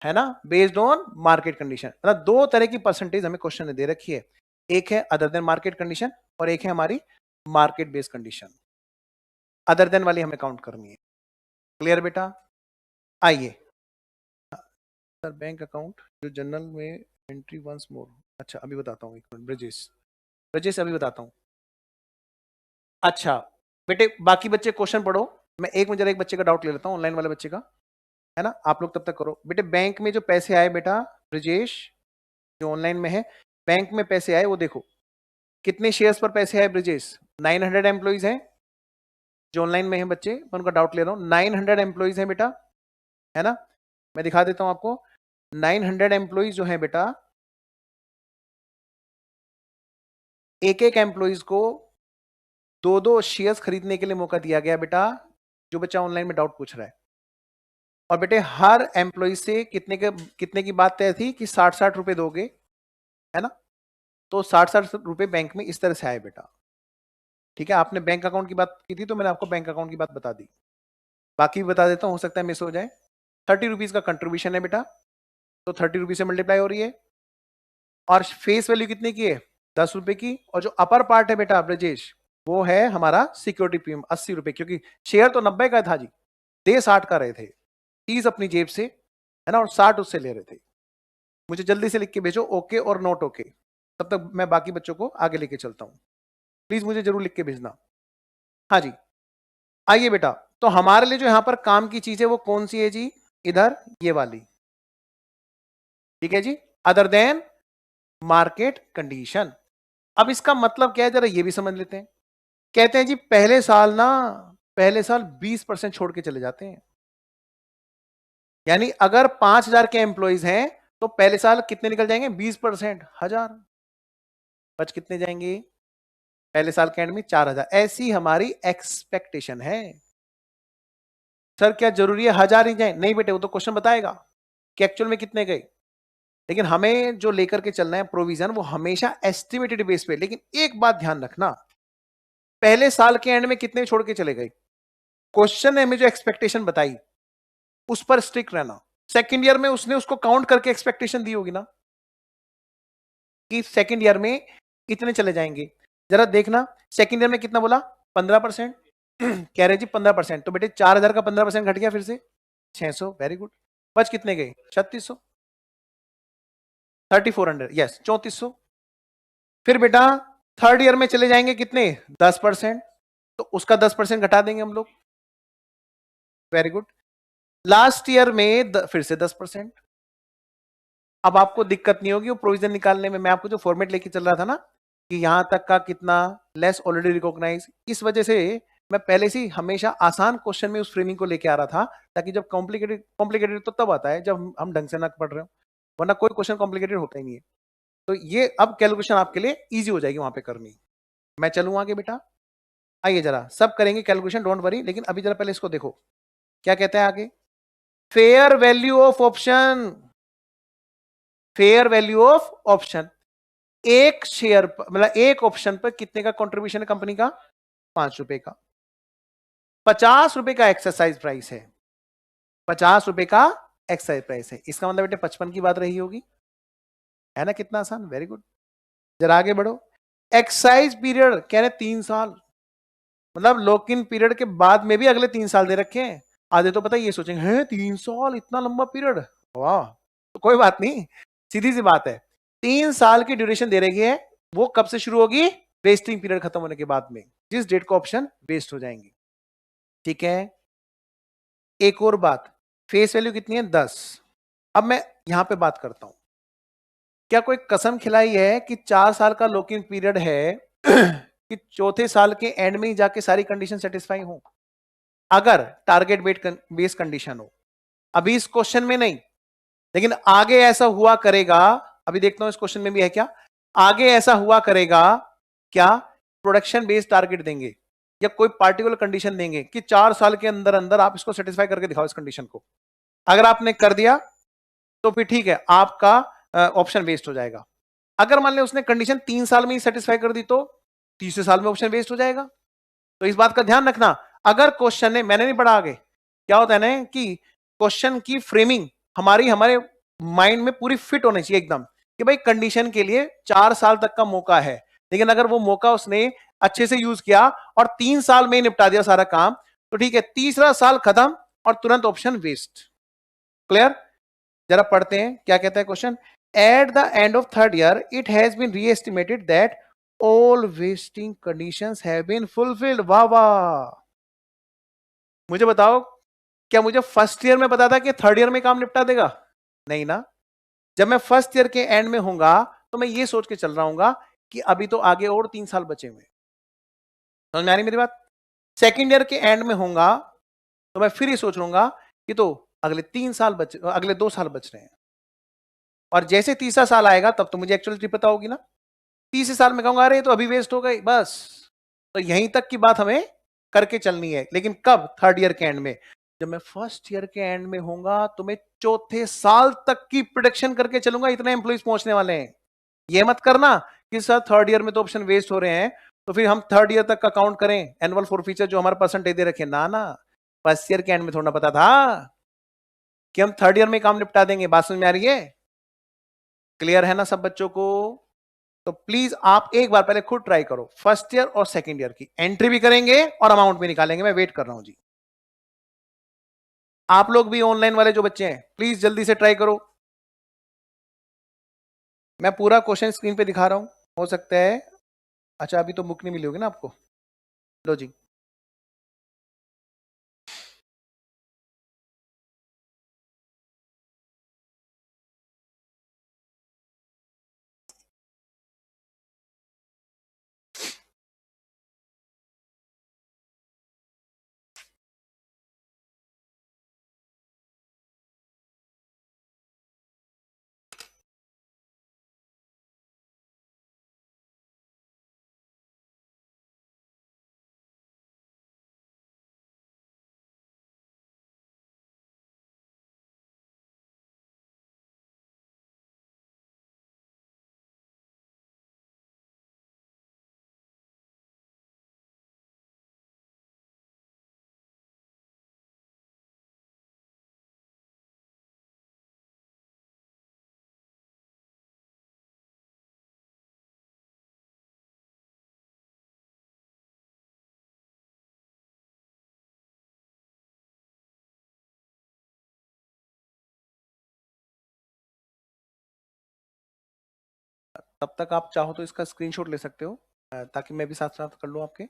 है ना? Based on market condition. मतलब दो तरह की परसेंटेज हमें क्वेश्चन ने दे रखी है, एक है अदर देन मार्केट कंडीशन और एक है हमारी market based condition. Other then वाली हमें काउंट करनी है। क्लियर बेटा? आइए सर, बैंक अकाउंट जो जनरल में एंट्री वंस मोर। अच्छा अभी बताता हूँ, एक मिनट ब्रजेश, ब्रजेश अभी बताता हूँ। अच्छा बेटे, बाकी बच्चे क्वेश्चन पढ़ो, मैं एक मिनट जरा एक बच्चे का डाउट ले लेता हूँ, ऑनलाइन वाले बच्चे का, है ना? आप लोग तब तक करो बेटे। बैंक में जो पैसे आए बेटा, ब्रजेश जो ऑनलाइन में है, बैंक में पैसे आए वो देखो। कितने शेयर्स पर पैसे आए ब्रजेश? 900 एम्प्लॉइज हैं जो ऑनलाइन में है बच्चे, मैं उनका डाउट ले रहा हूँ। 900 एम्प्लॉइज हैं बेटा, है ना? मैं दिखा देता हूँ आपको। 900 एम्प्लॉइज जो है बेटा, एक एक एम्प्लॉइज को दो दो शेयर्स खरीदने के लिए मौका दिया गया बेटा, जो बच्चा ऑनलाइन में डाउट पूछ रहा है। और बेटे हर एम्प्लॉय से कितने की बात तय थी कि 60-60 रुपए दोगे, है ना? तो 60-60 रुपए बैंक में इस तरह से आए बेटा। ठीक है, आपने बैंक अकाउंट की बात की थी तो मैंने आपको बैंक अकाउंट की बात बता दी। बाकी भी बता देता हूं, हो सकता है मिस हो जाए। 30 रुपीज का कंट्रीब्यूशन है बेटा, तो 30 रुपीज से मल्टीप्लाई हो रही है। और फेस वैल्यू कितने की है? 10 रुपए की। और जो अपर पार्ट है बेटा ब्रजेश, वो है हमारा सिक्योरिटी प्रीमियम 80 रुपए, क्योंकि शेयर तो 90 का था जी, दे 60 का रहे थे। 30 अपनी जेब से, है ना, और 60 उससे ले रहे थे। मुझे जल्दी से लिख के भेजो ओके और नोट ओके, तब तक मैं बाकी बच्चों को आगे लेके चलता हूं। प्लीज मुझे जरूर लिख के भेजना। हाँ जी, आइए बेटा, तो हमारे लिए जो यहां पर काम की चीज है वो कौन सी है जी? इधर ये वाली, ठीक है जी, अदर देन मार्केट कंडीशन। अब इसका मतलब क्या है जरा ये भी समझ लेते हैं। कहते हैं जी पहले साल 20% छोड़ के चले जाते हैं, यानी अगर 5,000 के एम्प्लॉइज हैं तो पहले साल कितने निकल जाएंगे? 20%, 1,000। बच कितने जाएंगे पहले साल के एंड में? 4,000। ऐसी हमारी एक्सपेक्टेशन है। सर क्या जरूरी है 1,000 ही जाए? नहीं बेटे, वो तो क्वेश्चन बताएगा कि एक्चुअल में कितने गए, लेकिन हमें जो लेकर के चलना है प्रोविजन वो हमेशा एस्टिमेटेड बेस पे। लेकिन एक बात ध्यान रखना, पहले साल के एंड में कितने छोड़ के चले गए? क्वेश्चन ने हमें जो एक्सपेक्टेशन बताई उस पर स्ट्रिक्ट रहना। सेकेंड ईयर में उसने उसको काउंट करके एक्सपेक्टेशन दी होगी ना कि सेकेंड ईयर में इतने चले जाएंगे। जरा देखना सेकेंड ईयर में कितना बोला? 15%। कह रहे जी 15%, तो बेटे 4,000 का 15% घट गया फिर से 600। Very good. बच कितने गए? 3,600, 3,400, यस 3,400। फिर बेटा थर्ड ईयर में चले जाएंगे कितने? 10%, तो उसका 10% घटा देंगे हम लोग। Very good. लास्ट ईयर में फिर से 10%। अब आपको दिक्कत नहीं होगी वो प्रोविजन निकालने में। मैं आपको जो फॉर्मेट लेके चल रहा था ना कि यहां तक का कितना लेस ऑलरेडी रिकॉग्नाइज, इस वजह से मैं पहले से हमेशा आसान क्वेश्चन में उस फ्रेमिंग को लेके आ रहा था, ताकि जब कॉम्प्लिकेटेड कॉम्प्लिकेटेड तो तब आता है जब हम ढंग से ना पढ़ रहे हो, वरना कोई क्वेश्चन कॉम्प्लिकेटेड होता ही नहीं है। तो ये अब कैलकुलेशन आपके लिए इजी हो जाएगी वहां पे करनी। मैं चलूँ आगे बेटा, आइए जरा सब करेंगे कैलकुलेशन, डोंट वरी। लेकिन अभी जरा पहले इसको देखो क्या कहता है आगे। Fair value of option, fair value of option, एक शेयर मतलब एक ऑप्शन पर कितने का कंट्रीब्यूशन है कंपनी का? 5 रुपए का। 50 रुपए का एक्सरसाइज प्राइस है, 50 रुपए का एक्सरसाइज प्राइस है। इसका मतलब बेटे 55 की बात रही होगी, है ना? कितना आसान, वेरी गुड। जरा आगे बढ़ो। एक्सरसाइज पीरियड कह रहे 3 साल, मतलब लॉक इन पीरियड के बाद में भी अगले 3 साल दे रखे हैं। आधे तो पता ये सोचेंगे हैं 3 साल इतना लंबा पीरियड, वाह। तो कोई बात नहीं, सीधी सी बात है, 3 साल की ड्यूरेशन दे रही है। वो कब से शुरू होगी? वेस्टिंग पीरियड खत्म होने के बाद में, जिस डेट को ऑप्शन वेस्ट हो जाएंगे। ठीक है, एक और बात, फेस वैल्यू कितनी है? 10। अब मैं यहां पे बात करता हूं, क्या कोई कसम खिलाई है कि 4 साल का लॉक इन पीरियड है कि चौथे साल के एंड में ही जाके सारी कंडीशन सेटिस्फाई हो? अगर टारगेट बेस कंडीशन हो, अभी इस क्वेश्चन में नहीं, लेकिन आगे ऐसा हुआ करेगा। अभी देखता हूं इस क्वेश्चन में भी है क्या, आगे ऐसा हुआ करेगा क्या? प्रोडक्शन बेस्ड टारगेट देंगे या कोई पार्टिकुलर कंडीशन देंगे कि 4 साल के अंदर अंदर आप इसको सेटिस्फाई करके दिखाओ इस कंडीशन को। अगर आपने कर दिया तो फिर ठीक है, आपका ऑप्शन वेस्ट हो जाएगा। अगर मान लें उसने कंडीशन 3 साल में ही सेटिस्फाई कर दी तो तीसरे साल में ऑप्शन वेस्ट हो जाएगा। तो इस बात का ध्यान रखना। अगर क्वेश्चन ने, मैंने नहीं पढ़ा आगे, क्या होता है ना कि क्वेश्चन की फ्रेमिंग हमारे माइंड में पूरी फिट होनी चाहिए एकदम, कि भाई कंडीशन के लिए 4 साल तक का मौका है, लेकिन अगर वो मौका उसने अच्छे से यूज किया और 3 साल में निपटा दिया सारा काम, तो ठीक है, तीसरा साल खत्म और तुरंत ऑप्शन वेस्ट। क्लियर? जरा पढ़ते हैं क्या कहता है question. At the end of third year it has been reestimated that all vesting conditions have been fulfilled. वाह वाह। मुझे बताओ, क्या मुझे फर्स्ट ईयर में पता था कि थर्ड ईयर में काम निपटा देगा? नहीं ना। जब मैं फर्स्ट ईयर के एंड में होऊंगा तो मैं ये सोच के चल रहा हूँ कि अभी तो आगे और 3 साल बचे हुए। समझ में आ रही मेरी बात? सेकेंड ईयर के एंड में होऊंगा तो मैं फिर ये सोच लूंगा कि तो अगले 3 साल बच, अगले 2 साल बच रहे हैं, और जैसे तीसरा साल आएगा तब तो मुझे एक्चुअलिटी पता होगी ना। तीसरे साल में कहूंगा अरे तो अभी वेस्ट हो गई बस। तो यहीं तक की बात हमें करके चलनी है, लेकिन कब? थर्ड ईयर के एंड में। जब मैं फर्स्ट ईयर के एंड में होऊंगा तो मैं चौथे साल तक की प्रोडक्शन करके चलूंगा, इतने एम्प्लॉइज पहुंचने वाले हैं। ये मत करना कि सर थर्ड ईयर में तो ऑप्शन वेस्ट हो रहे हैं तो फिर हम थर्ड ईयर तक का काउंट करें एनुअल फॉर फीचर जो हमारे परसेंटेज दे रखे। ना ना, फर्स्ट ईयर के एंड में थोड़ा पता था कि हम थर्ड ईयर में काम निपटा देंगे। बात समझ में आ रही है? क्लियर है ना सब बच्चों को? तो प्लीज आप एक बार पहले खुद ट्राई करो, फर्स्ट ईयर और सेकंड ईयर की एंट्री भी करेंगे और अमाउंट भी निकालेंगे। मैं वेट कर रहा हूं जी। आप लोग भी ऑनलाइन वाले जो बच्चे हैं प्लीज जल्दी से ट्राई करो। मैं पूरा क्वेश्चन स्क्रीन पे दिखा रहा हूं, हो सकता है। अच्छा अभी तो बुक नहीं मिली होगी ना आपको, लो जी। तब तक आप चाहो तो इसका स्क्रीनशॉट ले सकते हो, ताकि मैं भी साथ साथ कर लूँ आपके, है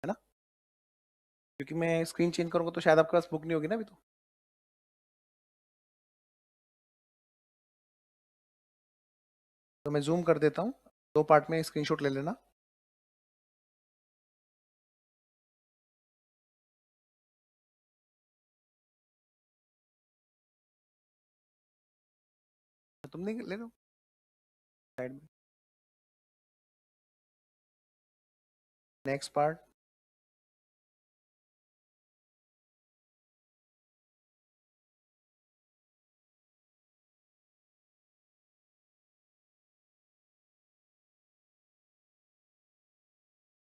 ना, क्योंकि मैं स्क्रीन चेंज करूंगा तो शायद आपके पास बुक नहीं होगी ना अभी तो मैं जूम कर देता हूँ, 2 पार्ट में स्क्रीनशॉट ले लेना। तुम नहीं ले लो साइड में। Next part.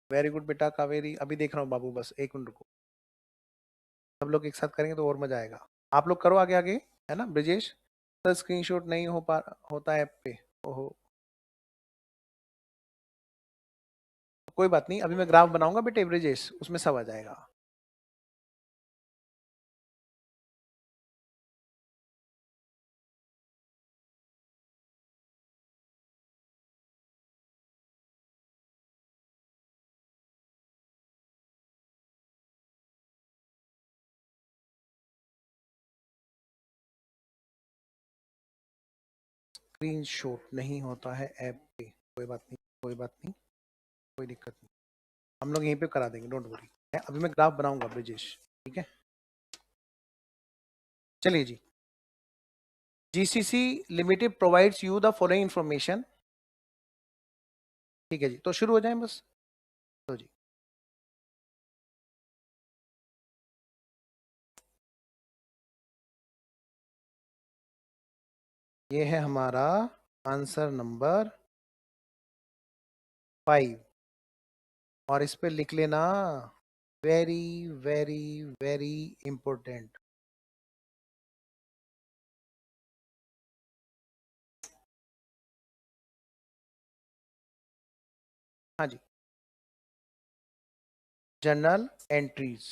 वेरी गुड बेटा कावेरी, अभी देख रहा हूँ बाबू, बस 1 मिनट रुको। सब लोग एक साथ करेंगे तो और मजा आएगा। आप लोग करो आगे आगे, है ना ब्रिजेश। सर स्क्रीनशॉट नहीं हो पा होता है ऐप पे, ओहो। कोई बात नहीं, अभी मैं ग्राफ बनाऊंगा बेटे ब्रिजेश, उसमें सब आ जाएगा। स्क्रीनशॉट नहीं होता है ऐप पे, कोई बात नहीं, कोई बात नहीं, कोई दिक्कत नहीं, हम लोग यहीं पे करा देंगे, डोंट वरी। अभी मैं ग्राफ बनाऊंगा ब्रिजेश, ठीक है। चलिए जी। GCC limited provides you the following information. ठीक है जी, तो शुरू हो जाए बस। तो जी, ये है हमारा आंसर नंबर 5, और इस पे लिख लेना वेरी वेरी वेरी इंपॉर्टेंट। हाँ जी, जर्नल एंट्रीज।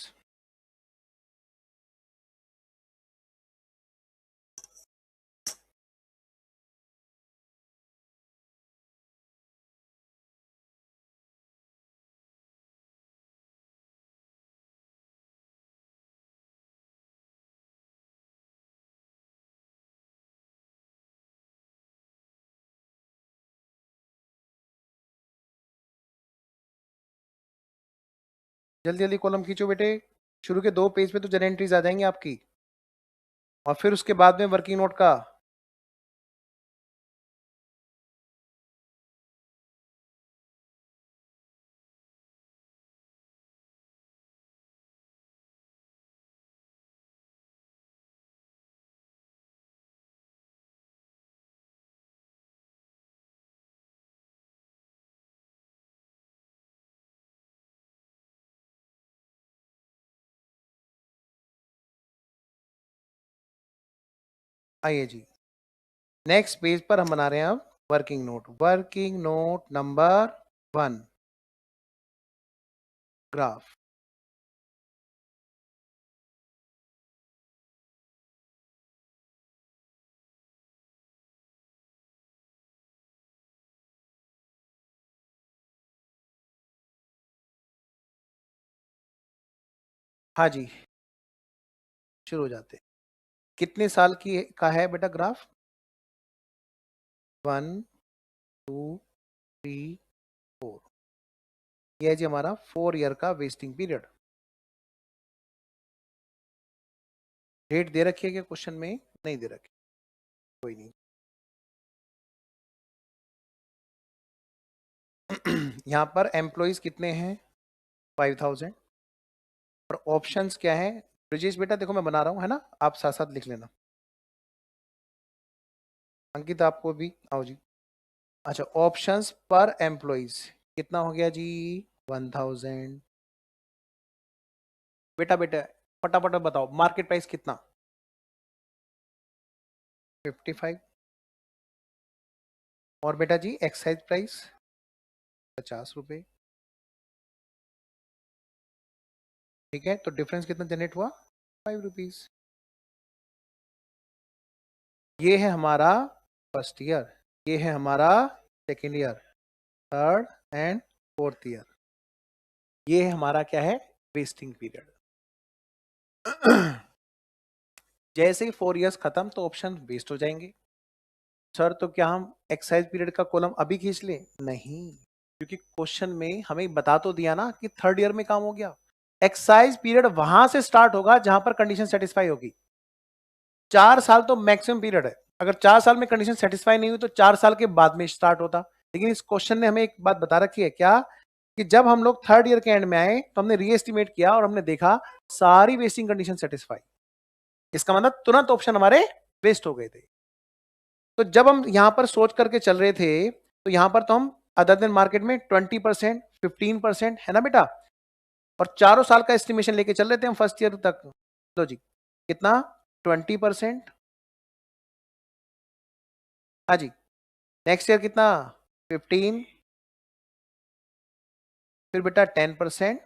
जल्दी जल्दी कॉलम खींचो बेटे, शुरू के 2 पेज पे तो जर्नल एंट्रीज आ जाएंगी आपकी, और फिर उसके बाद में वर्किंग नोट का। आइए जी, नेक्स्ट पेज पर हम बना रहे हैं अब working note. Working note number 1, graph. हाँ जी, शुरू हो जाते हैं। कितने साल की का है बेटा ग्राफ? 1 2 3 4, ये है जी हमारा 4 ईयर का वेस्टिंग पीरियड। डेट दे रखी है क्या क्वेश्चन में? नहीं दे रखी, कोई नहीं। यहाँ पर एम्प्लॉइज कितने हैं? 5000। और ऑप्शंस क्या है? ब्रिजेश बेटा देखो मैं बना रहा हूँ, है ना, आप साथ साथ लिख लेना। अंकित आपको भी आओ जी। अच्छा, ऑप्शंस पर एम्प्लॉइज कितना हो गया जी? 1000। बेटा बेटा फटाफट बताओ, मार्केट प्राइस कितना? 55। और बेटा जी एक्साइज प्राइस 50 रुपए। ठीक है, तो डिफरेंस कितना जनरेट हुआ? 5 रुपीज। ये है हमारा फर्स्ट ईयर, ये है हमारा second year, third and fourth year, ये हमारा क्या है, वेस्टिंग पीरियड। जैसे ही 4 इयर्स खत्म तो ऑप्शन वेस्ट हो जाएंगे। सर तो क्या हम एक्सरसाइज पीरियड का कॉलम अभी खींच लें? नहीं, क्योंकि क्वेश्चन में हमें बता तो दिया ना कि थर्ड ईयर में काम हो गया। एक्सरसाइज पीरियड वहां से स्टार्ट होगा जहां पर कंडीशन सेटिस्फाई होगी। 4 साल तो मैक्सिमम पीरियड है, अगर 4 साल में कंडीशन सेटिस्फाई नहीं हुई तो 4 साल के बाद में स्टार्ट होता। लेकिन इस क्वेश्चन ने हमें एक बात बता रखी है, क्या कि जब हम लोग थर्ड ईयर के एंड में आए तो हमने रीएस्टिमेट किया और हमने देखा सारी वेस्टिंग कंडीशन सेटिस्फाई। इसका मतलब तुरंत ऑप्शन हमारे वेस्ट हो गए थे। तो जब हम यहां पर सोच करके चल रहे थे तो यहां पर तो हम अदर देन मार्केट में 20%, 15% है ना बेटा, और चारों साल का एस्टिमेशन लेके चल रहे थे हम फर्स्ट ईयर तक। लो जी, कितना, 20%, हाँ जी, नेक्स्ट ईयर कितना, 15, फिर बेटा 10%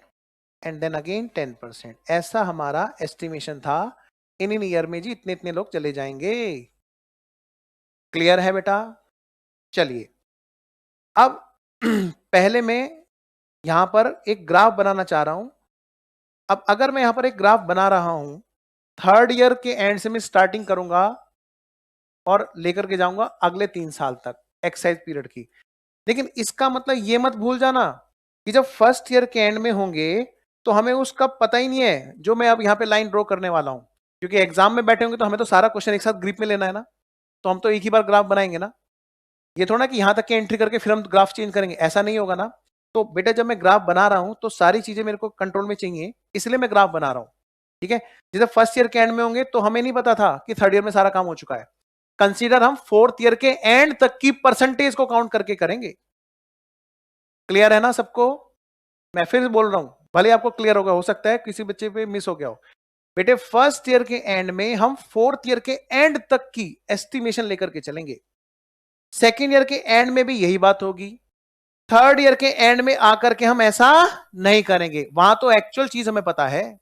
एंड देन अगेन 10%। ऐसा हमारा एस्टिमेशन था, इन ईयर में जी इतने इतने लोग चले जाएंगे। क्लियर है बेटा? चलिए अब पहले मैं यहां पर एक ग्राफ बनाना चाह रहा हूं। अब अगर मैं यहां पर एक ग्राफ बना रहा हूं, थर्ड ईयर के एंड से मैं स्टार्टिंग करूंगा और लेकर के जाऊंगा अगले 3 साल तक एक्सरसाइज पीरियड की। लेकिन इसका मतलब ये मत भूल जाना कि जब फर्स्ट ईयर के एंड में होंगे तो हमें उसका पता ही नहीं है जो मैं अब यहां पे लाइन ड्रॉ करने वाला हूं, क्योंकि एग्जाम में बैठे होंगे तो हमें तो सारा क्वेश्चन एक साथ ग्रिप में लेना है ना, तो हम तो एक ही बार ग्राफ बनाएंगे ना। ये थोड़ा कि यहां तक के एंट्री करके फिर हम ग्राफ चेंज करेंगे, ऐसा नहीं होगा ना। तो बेटा जब मैं ग्राफ बना रहा हूं तो सारी चीजें मेरे को कंट्रोल में चाहिए, इसलिए मैं ग्राफ बना रहा हूं। ठीक है, जैसे फर्स्ट ईयर के एंड में होंगे तो हमें नहीं पता था कि थर्ड ईयर में सारा काम हो चुका है। कंसीडर हम फोर्थ ईयर के एंड तक की परसेंटेज को काउंट करके करेंगे। क्लियर है ना सबको? मैं फिर बोल रहा हूं, भले आपको क्लियर होगा, हो सकता है किसी बच्चे पे मिस हो गया हो। बेटे फर्स्ट ईयर के एंड में हम फोर्थ ईयर के एंड तक की एस्टिमेशन लेकर के चलेंगे। सेकेंड ईयर के एंड में भी यही बात होगी। थर्ड ईयर के एंड में आकर के हम ऐसा नहीं करेंगे, वहां तो एक्चुअल चीज हमें पता है।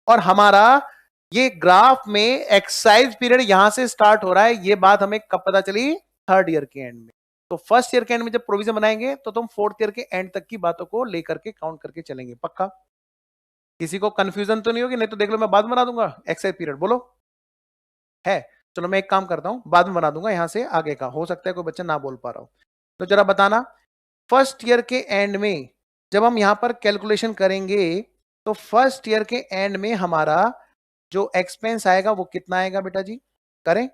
और हमारा ये ग्राफ में एक्सरसाइज पीरियड यहां से स्टार्ट हो रहा है, ये बात हमें कब पता चली, थर्ड ईयर के एंड में। तो फर्स्ट ईयर के एंड में जब प्रोविजन बनाएंगे तो तुम फोर्थ ईयर के एंड तक की बातों को लेकर के काउंट करके चलेंगे, पक्का? किसी को कंफ्यूजन तो नहीं होगी? नहीं तो देख लो मैं बाद में बना दूंगा एक्सरसाइज पीरियड, बोलो है। चलो मैं एक काम करता हूं, बाद में बना दूंगा यहां से आगे का, हो सकता है कोई बच्चा ना बोल पा रहा हो। तो जरा बताना, फर्स्ट ईयर के एंड में जब हम यहां पर कैलकुलेशन करेंगे तो फर्स्ट ईयर के एंड में हमारा जो एक्सपेंस आएगा वो कितना आएगा बेटा जी? करें,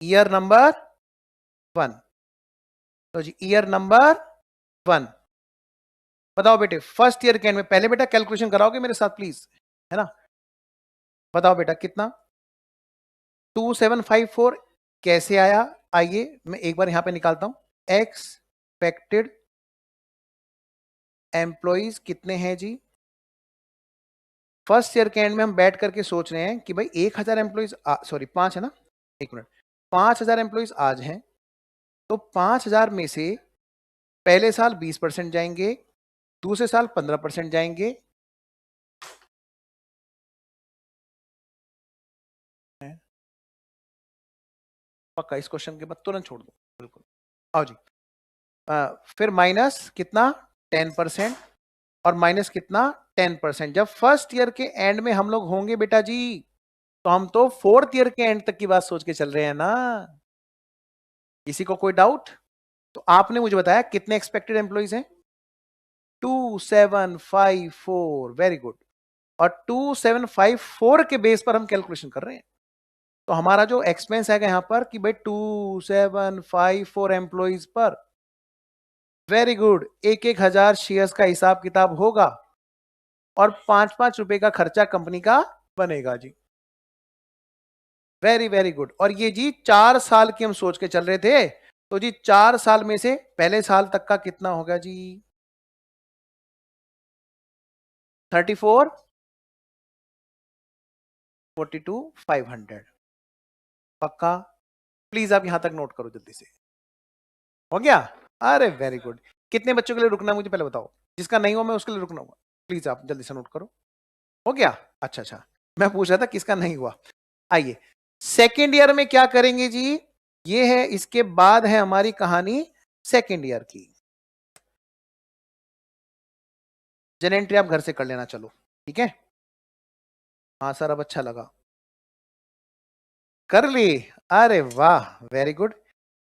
ईयर नंबर 1। तो जी ईयर नंबर 1 बताओ बेटे, फर्स्ट ईयर के एंड में, पहले बेटा कैलकुलेशन कराओगे मेरे साथ प्लीज, है ना? बताओ बेटा कितना, 2754 कैसे आया? आइए मैं एक बार यहां पे निकालता हूं। एक्सपेक्टेड एम्प्लॉइज कितने हैं जी? फर्स्ट ईयर के एंड में हम बैठ करके सोच रहे हैं कि भाई 1000 एम्प्लॉइज, सॉरी 5 है ना, एक मिनट, 5000 एम्प्लॉइज आज हैं, तो 5000 में से पहले साल 20% जाएंगे, दूसरे साल 15% जाएंगे, पक्का इस क्वेश्चन के बाद तुरंत छोड़ दो, बिल्कुल। आओ जी, फिर माइनस कितना, 10%, और माइनस कितना, 10%। जब फर्स्ट ईयर के एंड में हम लोग होंगे बेटा जी, तो हम तो फोर्थ ईयर के एंड तक की बात सोच के चल रहे हैं ना। किसी को कोई डाउट? तो आपने मुझे बताया कितने एक्सपेक्टेड एम्प्लॉइज हैं, 2754, वेरी गुड। और 2754 के बेस पर हम कैलकुलेशन कर रहे हैं। तो हमारा जो एक्सपेंस आएगा यहां पर कि भाई 2754 एम्प्लॉइज पर, वेरी गुड, एक एक हजार शेयर्स का हिसाब किताब होगा और 5-5 रुपए का खर्चा कंपनी का बनेगा जी। Very very good. और ये जी 4 साल की हम सोच के चल रहे थे, तो जी 4 साल में से पहले साल तक का कितना होगा जी, 34, 42, 500, पक्का? प्लीज आप यहां तक नोट करो जल्दी से, हो गया? अरे वेरी गुड। कितने बच्चों के लिए रुकना मुझे पहले बताओ, जिसका नहीं हुआ मैं उसके लिए रुकना होगा, प्लीज आप जल्दी से नोट करो। हो गया? अच्छा अच्छा, मैं पूछ रहा था किसका नहीं हुआ। आइए सेकेंड ईयर में क्या करेंगे जी, ये है, इसके बाद है हमारी कहानी सेकेंड ईयर की। जन एंट्री आप घर से कर लेना, चलो ठीक है। हाँ सर, अब अच्छा लगा, कर ली। अरे वाह, very good.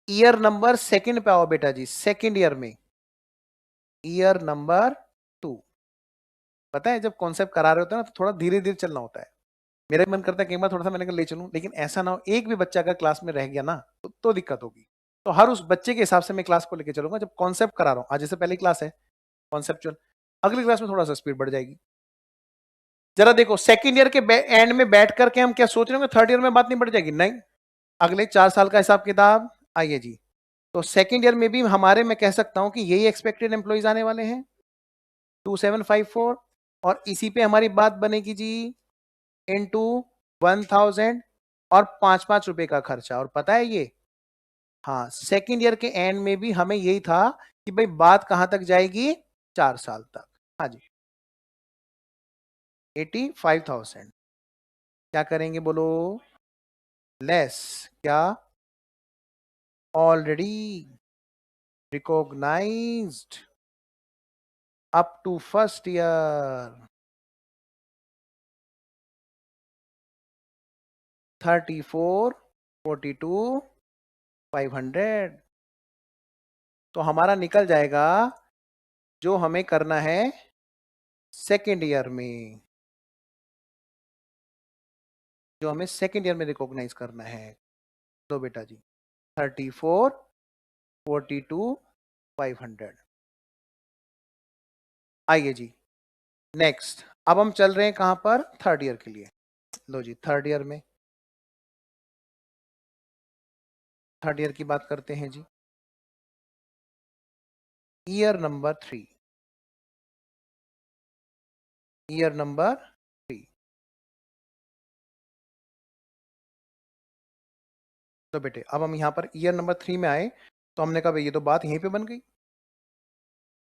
Year number second पे आओ बेटा जी, सेकंड ईयर में ईयर नंबर 2। पता है जब कॉन्सेप्ट करा रहे होते हैं ना, तो थोड़ा धीरे धीरे चलना होता है। मेरा भी मन करता है कई बार थोड़ा सा मैंने कहा ले चलूं, लेकिन ऐसा ना हो एक भी बच्चा अगर क्लास में रह गया ना तो दिक्कत होगी। तो हर उस बच्चे के हिसाब से मैं क्लास को लेकर चलूंगा जब कॉन्सेप्ट करा रहा हूँ। आज जैसे पहली क्लास है कॉन्सेप्चुअल, अगली क्लास में थोड़ा सा स्पीड बढ़ जाएगी। जरा देखो, सेकंड ईयर के एंड में बैठ करके हम क्या सोच रहे होंगे थर्ड ईयर में बात नहीं बढ़ जाएगी? नहीं, अगले 4 साल का हिसाब किताब। आइए जी, तो सेकंड ईयर में भी हमारे, मैं कह सकता हूं कि यही एक्सपेक्टेड एम्प्लॉइज आने वाले हैं 2754, और इसी पे हमारी बात बनेगी जी इनटू 1000 और 5-5 रुपए का खर्चा। और पता है ये, हाँ सेकंड ईयर के एंड में भी हमें यही था कि भाई बात कहां तक जाएगी, 4 साल तक। हाँ जी, 85,000। क्या करेंगे बोलो? लेस क्या? Already recognised up to first year 34, 42, 500। तो हमारा निकल जाएगा जो हमें करना है सेकेंड ईयर में, जो हमें सेकेंड ईयर में रिकॉग्नाइज करना है। तो बेटा जी 34, 42, 500। आइए जी नेक्स्ट, अब हम चल रहे हैं कहां पर? थर्ड ईयर के लिए। लो जी, थर्ड ईयर में, थर्ड ईयर की बात करते हैं जी। Year number 3, year number 3। तो बेटे अब हम यहां पर ईयर नंबर 3 में आए, तो हमने कहा भाई ये तो बात यहीं पे बन गई,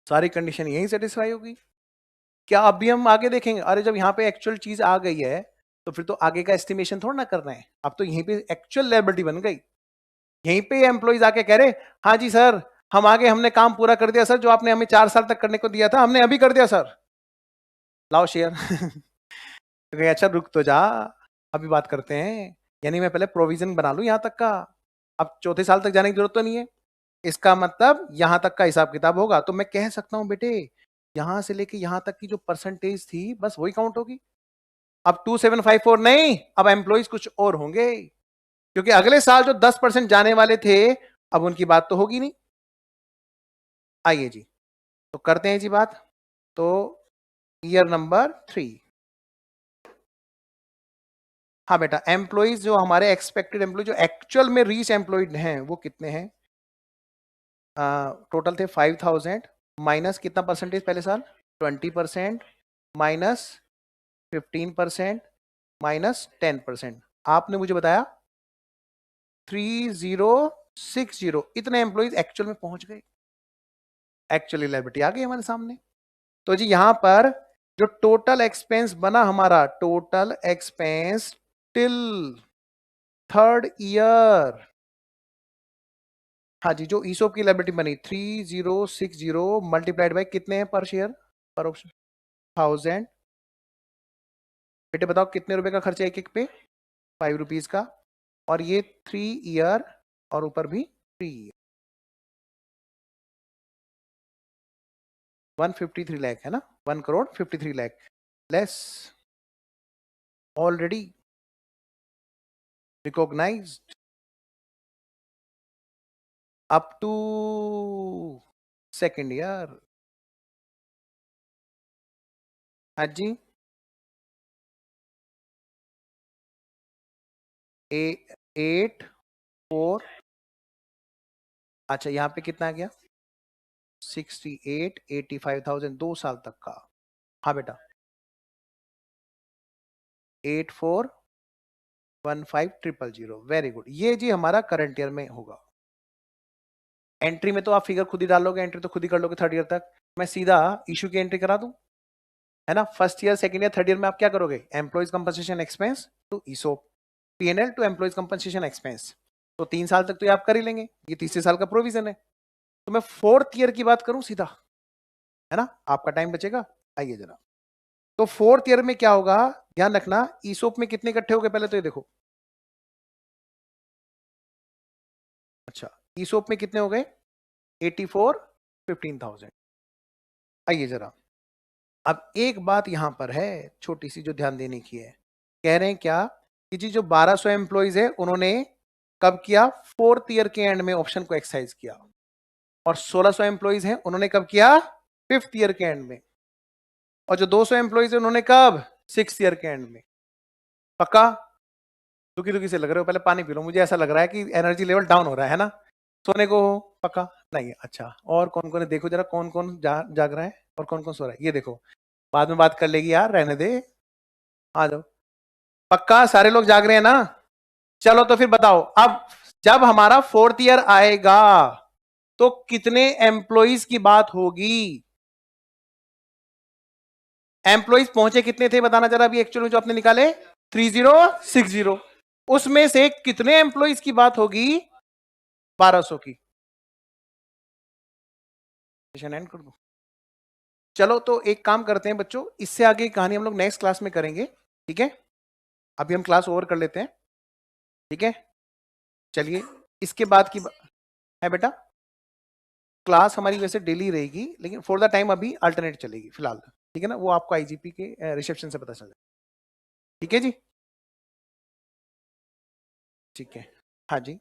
सारी कंडीशन यहीं सेटिस्फाई होगी। क्या अभी हम आगे देखेंगे? अरे जब यहाँ पे एक्चुअल चीज आ गई है तो फिर तो आगे का एस्टिमेशन थोड़ा ना करना है, अब तो यहीं पे एक्चुअल लायबिलिटी बन गई। यहीं पे एम्प्लॉइज आके कह रहे हाँ जी सर, हम आगे हमने काम पूरा कर दिया सर, जो आपने हमें 4 साल तक करने को दिया था हमने अभी कर दिया सर, लाओ शेयर। तो कहे, अच्छा रुक तो जा, अभी बात करते हैं। यानी मैं पहले प्रोविजन बना लूं यहाँ तक का, अब चौथे साल तक जाने की जरूरत तो नहीं है। इसका मतलब यहां तक का हिसाब किताब होगा, तो मैं कह सकता हूं बेटे यहां से लेके यहां तक की जो परसेंटेज थी बस वही काउंट होगी। अब 2754 नहीं, अब एम्प्लॉइज कुछ और होंगे, क्योंकि अगले साल जो 10% जाने वाले थे अब उनकी बात तो होगी नहीं। आइए जी, तो करते हैं जी बात। तो ईयर नंबर 3, हाँ बेटा, एम्प्लॉइज जो हमारे एक्सपेक्टेड एम्प्लॉय जो एक्चुअल में रीच एम्प्लॉयड हैं वो कितने हैं? टोटल थे 5000, माइनस कितना परसेंटेज पहले साल? 20%, माइनस 15%, माइनस 10%। आपने मुझे बताया 3060, इतने एम्प्लॉइज एक्चुअल में पहुंच गए, एक्चुअली लायबिलिटी आ गई हमारे सामने। तो जी यहां पर जो टोटल एक्सपेंस बना हमारा, total expense till third year, हाँ जी, जो ईसोप की लायबिलिटी बनी 3060 मल्टीप्लाइड बाय कितने हैं पर शेयर, पर ऑप्शन 1000। बेटे बताओ कितने रुपए का खर्चा एक एक पे? 5 रुपीज का। और ये 3 ईयर और ऊपर भी 3 ईयर, 153 लाख है ना, 1,53,00,000 less already recognised up to second year. हाँ जी, 8,4, अच्छा यहाँ पे कितना आ गया? 68, 85,000 2 साल तक का। हाँ बेटा 8415,000, वेरी गुड। ये जी हमारा करंट ईयर में होगा। एंट्री में तो आप फिगर खुद ही डालोगे, एंट्री तो खुद ही कर लोगे थर्ड ईयर तक। मैं सीधा इशू की एंट्री करा दूं, है ना? First year, second year, third year में आप क्या करोगे? Employees compensation expense to ESOP, PNL to employees compensation expense. तो 3 साल तक तो ये आप कर ही लेंगे, ये तीसरे साल का प्रोविजन है। तो मैं 4th ईयर की बात करूं सीधा, है ना, आपका टाइम बचेगा। आइए जरा, तो 4th ईयर में क्या होगा, ध्यान रखना, ईसोप में कितने इकट्ठे हो गए पहले तो ये देखो। अच्छा, ईसोप में कितने हो गए, 84, 15,000। आइए जरा, अब एक बात यहां पर है छोटी सी जो ध्यान देने की है, कह रहे हैं क्या कि जी जो 1200 एम्प्लॉइज है उन्होंने कब किया, 4th ईयर के एंड में ऑप्शन को एक्सरसाइज किया, और 1600 एम्प्लॉइज हैं उन्होंने कब किया, 5th ईयर के एंड में, और जो 200 एम्प्लॉइज है उन्होंने कब, 6th ईयर के एंड में। पक्का, दुखी दुखी से लग रहे हो, पहले पानी पी लो, मुझे ऐसा लग रहा है कि एनर्जी लेवल डाउन हो रहा है ना, सोने को पक्का नहीं। अच्छा, और कौन कौन है, देखो जरा कौन कौन जाग रहा है और कौन कौन सो रहा है, ये देखो, बाद में बात कर लेगी यार, रहने दे, आ जाओ। पक्का सारे लोग जाग रहे हैं ना, चलो तो फिर बताओ, अब जब हमारा 4th ईयर आएगा तो कितने एम्प्लॉइज की बात होगी, एम्प्लॉइज पहुंचे कितने थे बताना जरा, अभी एक्चुअली जो आपने निकाले 3060, उसमें से कितने एम्प्लॉइज की बात होगी, 1200 की। एंड कर दो, चलो तो एक काम करते हैं बच्चों, इससे आगे की कहानी हम लोग नेक्स्ट क्लास में करेंगे, ठीक है, अभी हम क्लास ओवर कर लेते हैं, ठीक है। चलिए, इसके बाद की है बेटा, क्लास हमारी वैसे डेली रहेगी, लेकिन फॉर द टाइम अभी अल्टरनेट चलेगी फिलहाल, ठीक है ना, वो आपको आईजीपी के रिसेप्शन से पता चल जाएगा, ठीक है जी, ठीक है, हाँ जी।